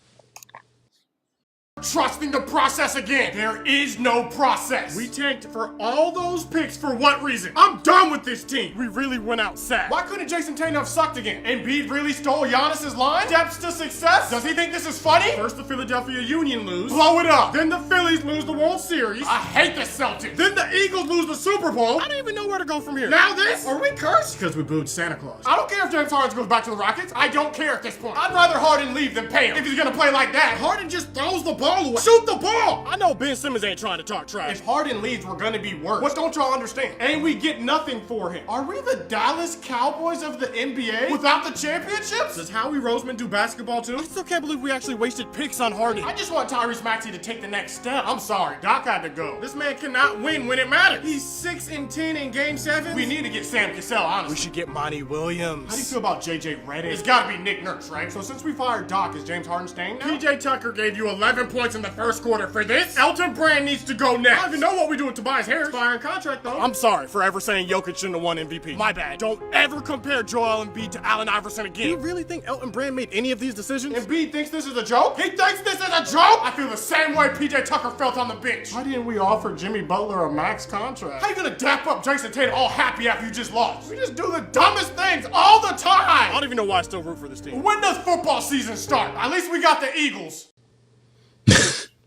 Trusting the process again. There is no process. We tanked for all those picks for what reason? I'm done with this team. We really went out sad. Why couldn't Jason Tatum have sucked again? Embiid really stole Giannis's line? Steps to success? Does he think this is funny? First the Philadelphia Union lose. Blow it up. Then the Phillies lose the World Series. I hate the Celtics. Then the Eagles lose the Super Bowl. I don't even know where to go from here. Now this? Are we cursed? Because we booed Santa Claus. I don't care if James Harden goes back to the Rockets. I don't care at this point. I'd rather Harden leave than pay him. If he's gonna play like that, Harden just throws the ball away. Shoot the ball! I know Ben Simmons ain't trying to talk trash. If Harden leaves, we're gonna be worse. What don't y'all understand? And we get nothing for him. Are we the Dallas Cowboys of the NBA without the championships? Does Howie Roseman do basketball too? I still can't believe we actually wasted picks on Harden. I just want Tyrese Maxey to take the next step. I'm sorry, Doc had to go. This man cannot win when it matters. He's 6-10 in Game 7. We need to get Sam Cassell, honestly. We should get Monty Williams. How do you feel about JJ Redick? It's gotta be Nick Nurse, right? So since we fired Doc, is James Harden staying now? PJ Tucker gave you 11 points in the first quarter for this. Elton Brand needs to go next. I don't even know what we do with Tobias Harris. Firing contract though. I'm sorry for ever saying Jokic shouldn't have won MVP. My bad. Don't ever compare Joel Embiid to Allen Iverson again. Do you really think Elton Brand made any of these decisions? Embiid thinks this is a joke? He thinks this is a joke? I feel the same way PJ Tucker felt on the bench. Why didn't we offer Jimmy Butler a max contract? How you gonna dap up Jason Tatum all happy after you just lost? We just do the dumbest things all the time. I don't even know why I still root for this team. When does football season start? At least we got the Eagles.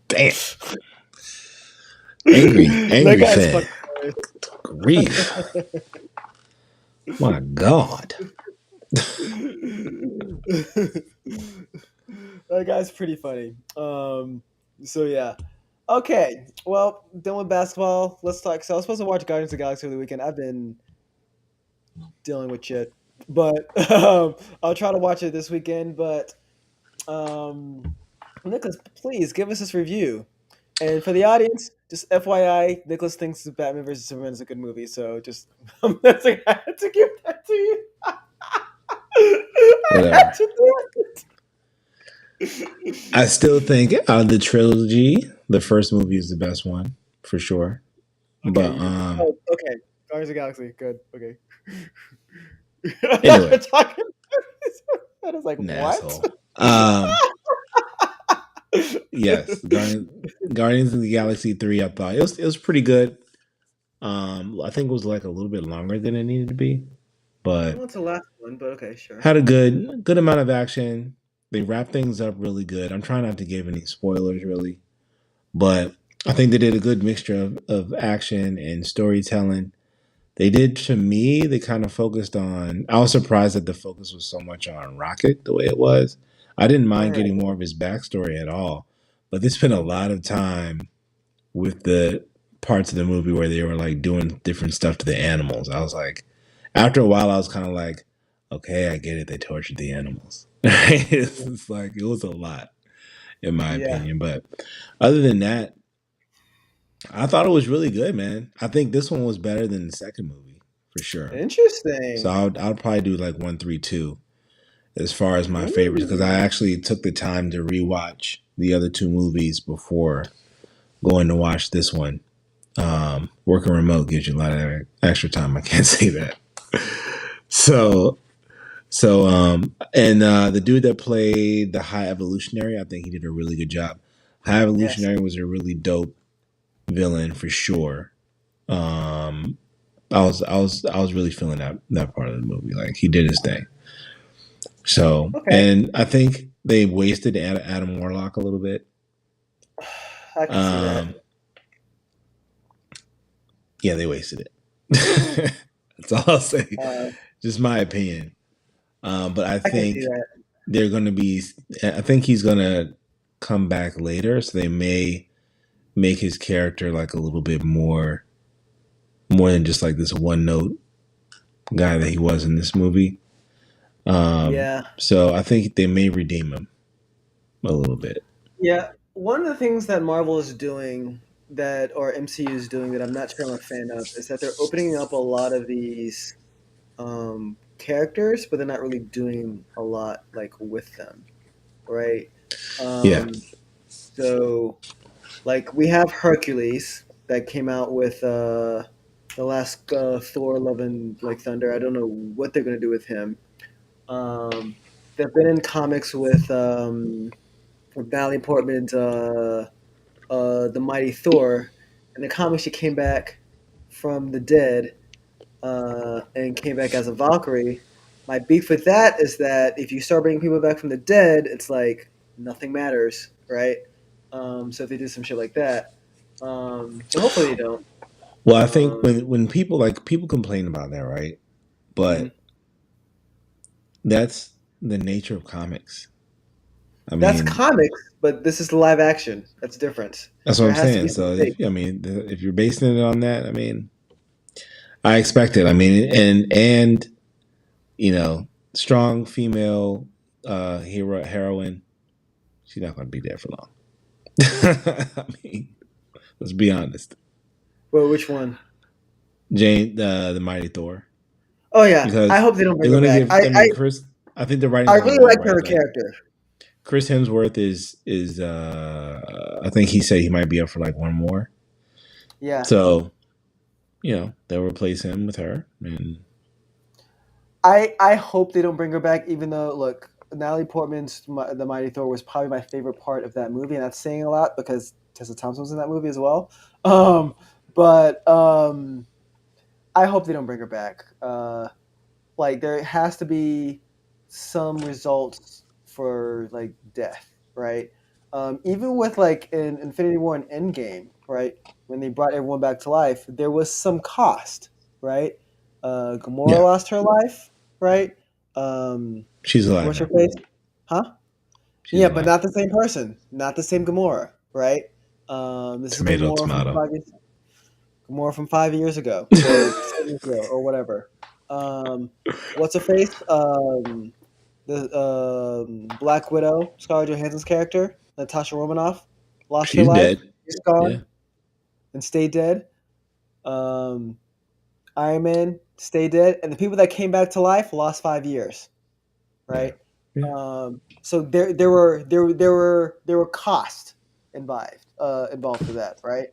Damn. Angry fan. Grief. My God. That guy's pretty funny. So yeah. Okay. Well, done with basketball. Let's talk. So I was supposed to watch Guardians of the Galaxy over the weekend. I've been dealing with shit, but I'll try to watch it this weekend. But Nicholas, please give us this review. And for the audience, just FYI, Nicholas thinks Batman vs Superman is a good movie. So just I had to give that to you. I had to do it. I still think out of the trilogy, the first movie is the best one for sure. Okay. But okay, Guardians of the Galaxy, good. Okay. Anyway, Talking. I was like, an what? asshole. Yes, Guardians of the Galaxy 3. I thought it was pretty good. I think it was like a little bit longer than it needed to be, but What's the last one? But okay, sure. had a good amount of action. They wrapped things up really good. I'm trying not to give any spoilers really, but I think they did a good mixture of action and storytelling. They did, to me, they kind of focused on. I was surprised that the focus was so much on Rocket the way it was. I didn't mind Alright. getting more of his backstory at all, but they spent a lot of time with the parts of the movie where they were like doing different stuff to the animals. I was like, after a while, I was kind of like, okay, I get it. They tortured the animals. It's like it was a lot, in my Yeah. opinion. But other than that, I thought it was really good, man. I think this one was better than the second movie for sure. Interesting. So I'll probably do like 1, 3, 2 as far as my favorites because I actually took the time to rewatch the other two movies before going to watch this one. Working remote gives you a lot of extra time. I can't say that. So the dude that played the High Evolutionary, I think he did a really good job. High Evolutionary was a really dope villain for sure. I was really feeling that part of the movie. Like he did his thing. So and I think they wasted Adam Warlock a little bit. I can see that. Yeah, they wasted it. That's all I'll say. Just my opinion. But I think they're going to be. I think he's going to come back later, so they may make his character like a little bit more than just like this one note guy that he was in this movie. So I think they may redeem him a little bit. Yeah, one of the things that Marvel is doing or MCU is doing that I'm not sure I'm a fan of is that they're opening up a lot of these characters, but they're not really doing a lot like with them, right? So, like we have Hercules that came out with the last Thor: Love and like Thunder. I don't know what they're gonna do with him. They've been in comics with with Natalie Portman's the Mighty Thor. In the comics, she came back from the dead and came back as a Valkyrie. My beef with that is that if you start bringing people back from the dead, it's like nothing matters, right? So if they do some shit like that, but hopefully they don't. Well, I think Um, when people people complain about that, right? mhm. But that's the nature of comics. I That's mean, comics, but this is live action. That's different. that's what There I'm has to saying. be some So, stake. I mean, if you're basing it on that, I mean, I expect it. I mean, and strong female heroine. She's not going to be there for long. I mean, let's be honest. Well, which one? Jane, the Mighty Thor, Oh yeah, I because hope they don't bring they're her going to back. give. I mean, Chris. I think the writing's I on the really wall, liked her right? Like character. Chris Hemsworth is. I think he said he might be up for like one more. Yeah, So they'll replace him with her, and I hope they don't bring her back. Even though, look, Natalie Portman's the Mighty Thor was probably my favorite part of that movie, and that's saying a lot because Tessa Thompson was in that movie as well. But I hope they don't bring her back. Like there has to be some results for like death, right? Even with like in Infinity War and Endgame, right? When they brought everyone back to life, there was some cost, right? Gamora yeah, lost her life, right? Um, she's alive what's her now. face? Huh? She's Yeah, but alive. not the same person, not the same Gamora, right? This is Tomato, Gamora from tomato. 5 years, Gamora from 5 years ago or 7 years ago or whatever. Um, what's her face? The Black Widow, Scarlett Johansson's character, Natasha Romanoff, lost her She's life. dead. She's Yeah, gone and stayed dead. Um, Iron Man stayed dead, and the people that came back to life lost 5 years. yeah, Right. yeah. So there were costs involved for that. Right.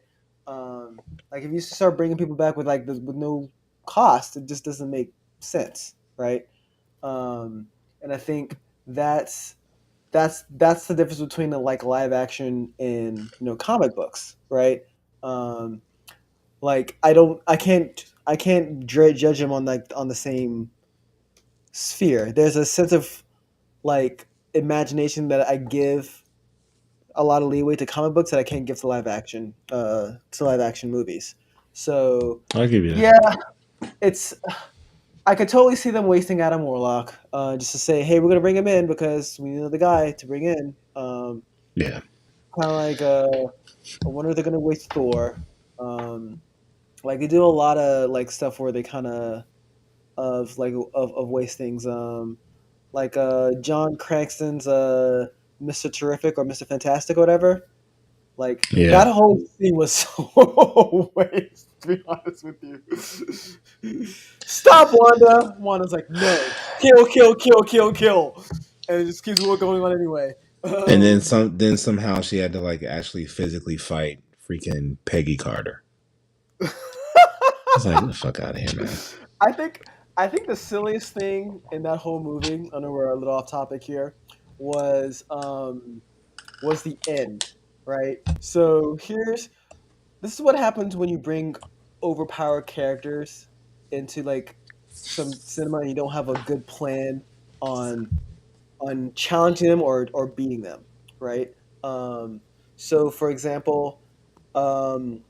Like if you start bringing people back with with no cost, it just doesn't make sense. Right. And I think that's that's the difference between like live action and comic books, right? Um, like I can't judge them on like on the same sphere. There's a sense of like imagination that I give a lot of leeway to comic books that I can't give to live action movies. So I'll give you that. yeah, it's I could totally see them wasting Adam Warlock just to say, hey, we're gonna bring him in because we know the guy to bring in. Yeah, Kind of like I wonder if they're gonna waste Thor. Like they do a lot of like stuff where they kind of waste things. Like John Cranston's Mr. Terrific or Mr. Fantastic or whatever. Like that yeah. whole scene was so waste. To be honest with you, stop, Wanda. Wanda's like, no, kill, kill, kill, kill, kill, and it just keeps going on anyway. And then some. Then somehow she had to like actually physically fight freaking Peggy Carter. It's like get the fuck out of here, man. I think I think the silliest thing in that whole movie, I know we're a little off topic here, was was the end, right? So this is what happens when you bring overpowered characters into like some cinema and you don't have a good plan on challenging them or beating them, right? Um, so for example, um,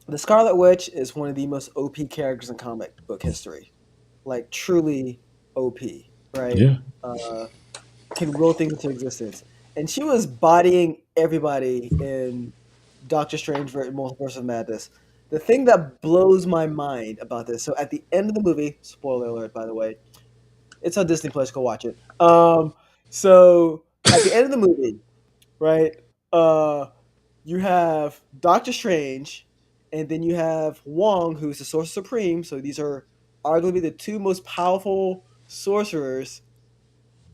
the Scarlet Witch is one of the most OP characters in comic book history, like truly OP, right? Yeah, Uh, can will things into existence, and she was bodying everybody in Doctor Strange Multiverse of Madness. The thing that blows my mind about this, so at the end of the movie, spoiler alert, by the way, it's on Disney Plus. Go watch it. So at the end of the movie, right? Uh, you have Doctor Strange, and then you have Wong, who's the Sorcerer Supreme. So these are arguably the two most powerful sorcerers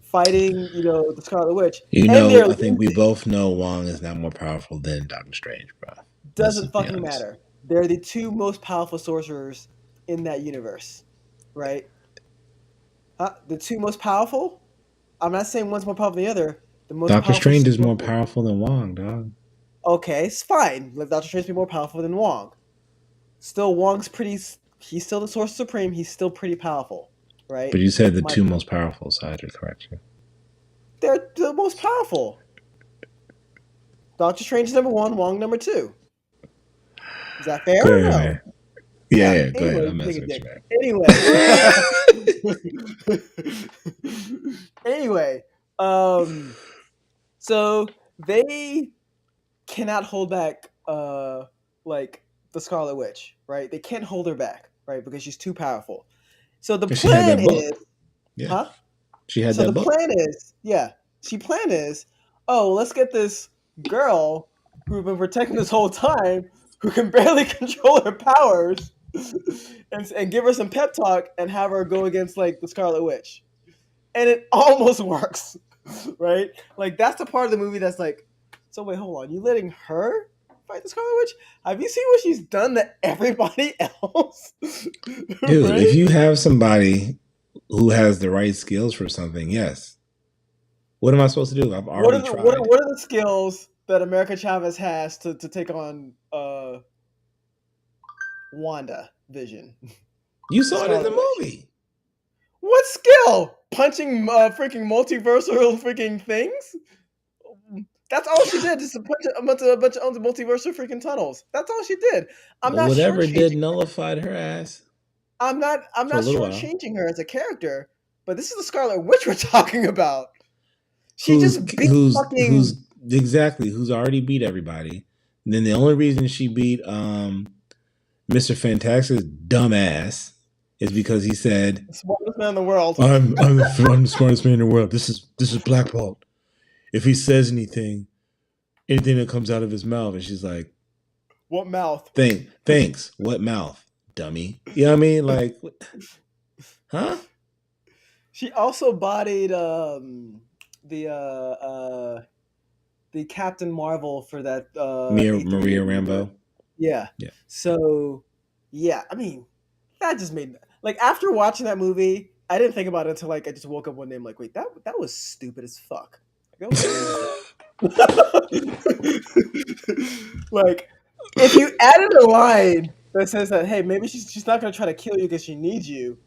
fighting, the Scarlet Witch, and they're I think we losing. both know Wong is not more powerful than Doctor Strange, bro. Let's Doesn't just be fucking honest. matter. They're the two most powerful sorcerers in that universe, right? The two most powerful. I'm not saying one's more powerful than the other. The most Doctor powerful Strange is more superhero. powerful than Wong, dog. Okay, it's fine. Let Doctor Strange be more powerful than Wong. Still, Wong's pretty. He's still the Sorcerer Supreme. He's still pretty powerful, right? But you said the My, two most powerful, so I had to correct you. they're the most powerful. Doctor Strange is number one. Wong number two. Is that fair Go or ahead, no? man. Yeah, Yeah. yeah, go ahead. Anyway, I'm big messing a with dick. you, man. Anyway. Anyway. So they cannot hold back like the Scarlet Witch, right? They can't hold her back, right? Because she's too powerful. So the 'Cause she had plan that is, book. Yeah, huh? she had So the that book. plan is, yeah. She plan is, oh, let's get this girl who's been protecting this whole time, who can barely control her powers, and give her some pep talk and have her go against like the Scarlet Witch. And it almost works, right? Like that's the part of the movie that's like, so wait, hold on, you letting her fight the Scarlet Witch? Have you seen what she's done to everybody else? Dude, if Right? you have somebody who has the right skills for something, yes. What am I supposed to do? I've What already are the what are, tried. what are the skills that America Chavez has to take on Wanda Vision? You saw it in the Scarlet Witch. movie. What skill? Punching freaking multiversal freaking things? That's all she did. Just a bunch of multiversal freaking tunnels. That's all she did. I'm But not whatever did shortchanging. nullified her ass I'm for a not little while. shortchanging her as a character. But this is the Scarlet Witch we're talking about. She Who's just beat who's fucking. who's exactly who's already beat everybody. And then the only reason she beat Mr. Fantastic's dumbass is because he said, The smartest man in the world. I'm the smartest man in the world. This is Black Bolt. If he says anything that comes out of his mouth," and she's like, What mouth? Thanks. What mouth, dummy? You know what I mean? Like, huh? She also bodied the Captain Marvel for that Maria Rambo. Yeah. Yeah. So yeah, I mean, that just made like after watching that movie, I didn't think about it until like I just woke up one day. I'm like, wait, that was stupid as fuck. Like, that was like if you added a line that says that hey, maybe she's not gonna try to kill you because she needs you,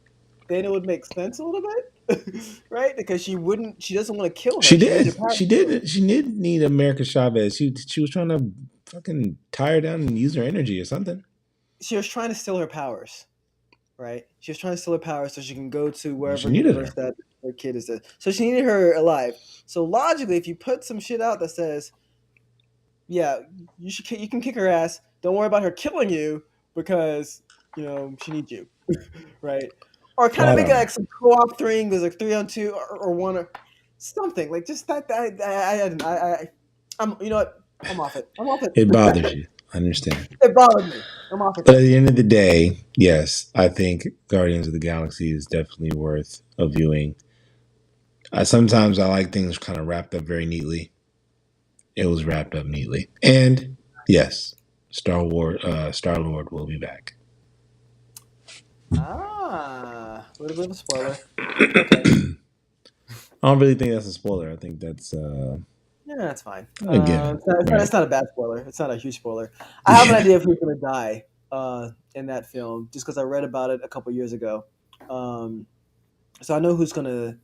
then it would make sense a little bit, right? Because she doesn't want to kill her. She She needs her did. power. She did. She did need America Chavez. She was trying to fucking tie her down and use her energy or something. She was trying to steal her powers, right? She was trying to steal her powers so she can go to wherever She needed universe her. that her kid is in. So she needed her alive. So logically, if you put some shit out that says, "Yeah, you can kick her ass. Don't worry about her killing you because she needs you," right? Or kind Well, of I make it don't know. like some co-op thing. There's like 3-on-2 or one or something like just that. I'm you know what? I'm off it. I'm off it. It bothers you. I understand. It bothered me. I'm off it. But at the end of the day, yes, I think Guardians of the Galaxy is definitely worth a viewing. Sometimes I like things kind of wrapped up very neatly. It was wrapped up neatly, and yes, Star Lord will be back. A little bit of a spoiler. Okay. I don't really think that's a spoiler. I think that's Yeah, that's fine. a given, right? It's not a bad spoiler. It's not a huge spoiler. I have an Yeah. idea of who's going to die in that film, just because I read about it a couple years ago. So I know who's going to.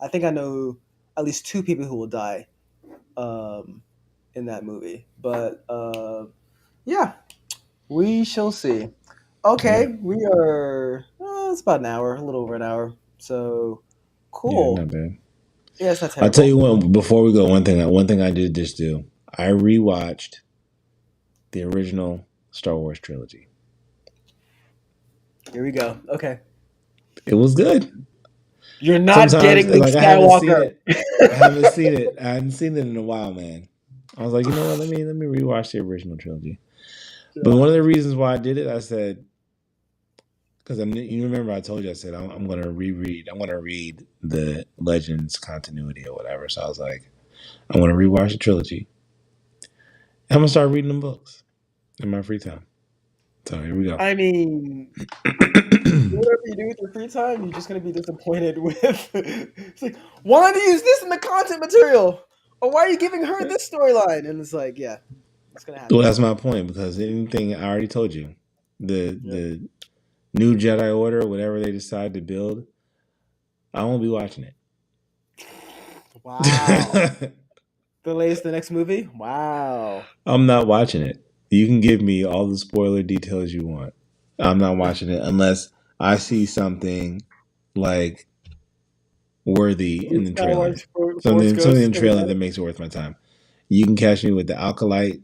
I think I know at least two people who will die in that movie. But yeah, we shall see. Yeah. Okay, we are. It's about an hour, a little over an hour. So Yeah, cool. not bad. Yeah, it's not I'll tell you terrible. what. Before we go, one thing I did just do. I rewatched the original Star Wars trilogy. Here we go. Okay. It was good. You're not Sometimes, getting Luke like I haven't seen Skywalker. it. I haven't seen it. I hadn't seen it in a while, man. I was like, you know what? Let me rewatch the original trilogy. But Yeah. one of the reasons why I did it, I said, because you remember I told you I said I'm going to reread. I'm going to read the Legends continuity or whatever. So I was like, I want to rewatch the trilogy. I'm gonna start reading them books in my free time. So here we go. I mean, whatever you do with your free time, you're just gonna be disappointed with. It's like, why do you use this in the content material? but why are you giving her this storyline? And it's like, yeah, it's gonna Well, happen. that's my point because anything I already told you, the Yep. the new Jedi Order, whatever they decide to build, I won't be watching Wow. it. The next movie? Wow. I'm not watching it. You can give me all the spoiler details you want. I'm not watching it unless I see something like worthy in Luke the trailer. Skywalker's Force Something Ghost. in the trailer that makes it worth my time. You can catch me with the Alkalite.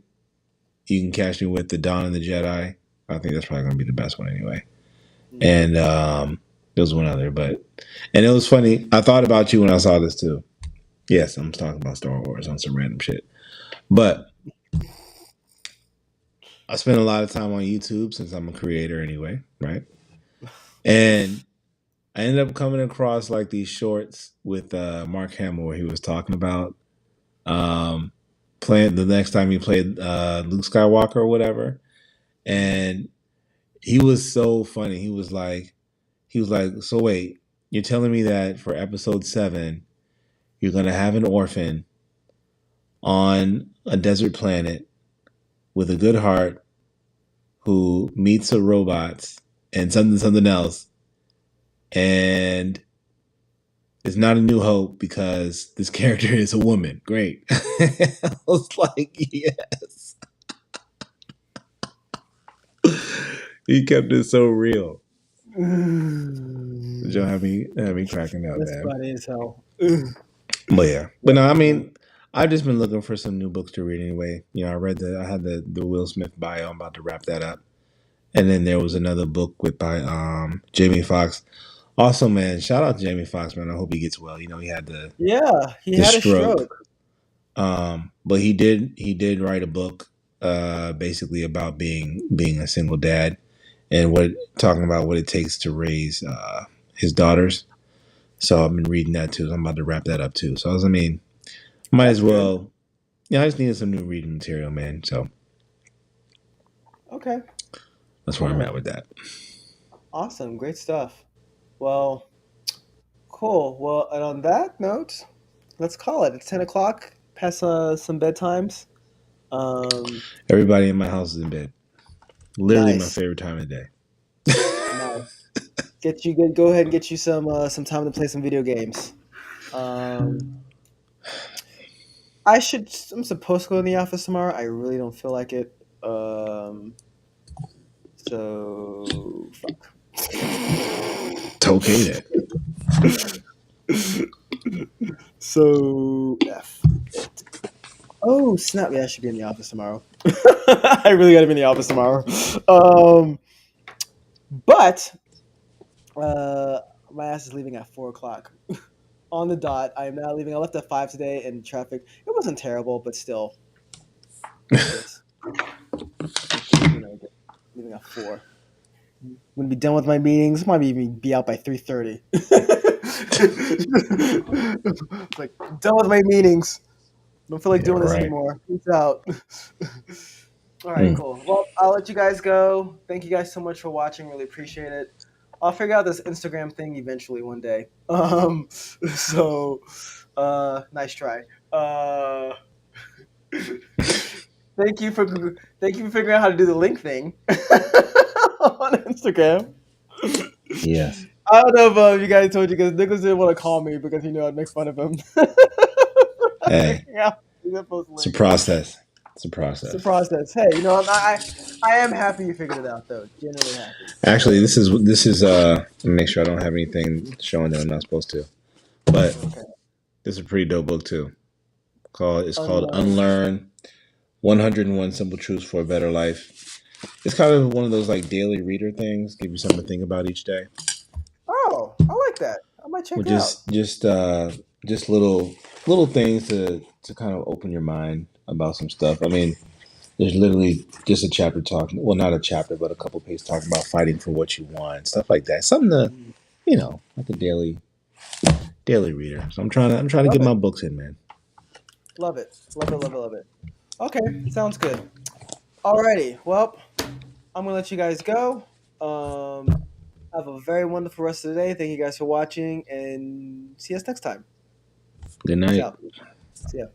You can catch me with the Dawn of the Jedi. I think that's probably gonna be the best one anyway. And there was one other, and it was funny. I thought about you when I saw this too. Yes, I'm talking about Star Wars on some random shit. But I spend a lot of time on YouTube since I'm a creator anyway, right? And I ended up coming across like these shorts with Mark Hamill where he was talking about um, playing the next time he played Luke Skywalker or whatever, and he was so funny. He was like, so wait, you're telling me that for Episode 7, you're gonna have an orphan on a desert planet with a good heart who meets the robots and something else, and it's not a new hope because this character is a woman. Great. I was like, yes. He kept it so real. Joe had me cracking up, That's man. funny as hell. But yeah, but no, I mean, I've just been looking for some new books to read anyway. You know, I had the Will Smith bio. I'm about to wrap that up, and then there was another book with by Jamie Foxx. Also, man, shout out to Jamie Foxx, man. I hope he gets well. You know, he had Yeah, he the had a stroke. stroke. But he did write a book, basically about being a single dad and what talking about what it takes to raise his daughters. So I've been reading that too. So I'm about to wrap that up too. So I mean, might That's as good. well. Yeah, I just needed some new reading material, man. So Okay. that's where I'm Cool. at with that. Awesome. Great stuff. Well, cool. Well, and on that note, let's call it. It's 10 o'clock, past some bedtimes. Everybody in my house is in bed. Literally my Nice. favorite time of the day. Nice. Go ahead and get you some time to play some video games. Um, I'm supposed to go in the office tomorrow. I really don't feel like it. So fuck. It's okay then. So F it. Oh snap! Yeah, I should be in the office tomorrow. I really gotta be in the office tomorrow. But uh, my ass is leaving at 4 o'clock on the dot. I am now leaving. I left at 5 today, and traffic. It wasn't terrible, but still, ridiculous. Leaving at 4. I'm gonna be done with my meetings. Might even be out by 3:30. It's like done with my meetings. Don't feel like Yeah, doing this right. anymore. Peace out. All right, Mm. cool. Well, I'll let you guys go. Thank you guys so much for watching. Really appreciate it. I'll figure out this Instagram thing eventually one day. So, nice try. Thank you for figuring out how to do the link thing on Instagram. Yes. I don't know if you guys told you because Nicholas didn't want to call me because he knew I'd make fun of him. Hey, Figuring out the post it's a link. process. It's a It's a process. process. Hey, you know, I am happy you figured it out though. Genuinely happy. Actually, So, this is let me make sure I don't have anything showing that I'm not supposed to. But okay. this is a pretty dope book too. It's called Unlearn. Unlearn 101 Simple Truths for a Better Life. It's kind of one of those like daily reader things, give you something to think about each day. Oh, I like that. I might check Or it out. just little things to kind of open your mind about some stuff. I mean, there's literally just a chapter talking, well, not a chapter, but a couple pages talking about fighting for what you want, stuff like that. Something to, Mm, like a daily reader. So I'm trying to love get it. my books in, man. Love it. Love it. Love it. Love it. Okay, sounds good. Alrighty. Well, I'm gonna let you guys go. Have a very wonderful rest of the day. Thank you guys for watching, and see us next time. Good Peace night. out. See ya.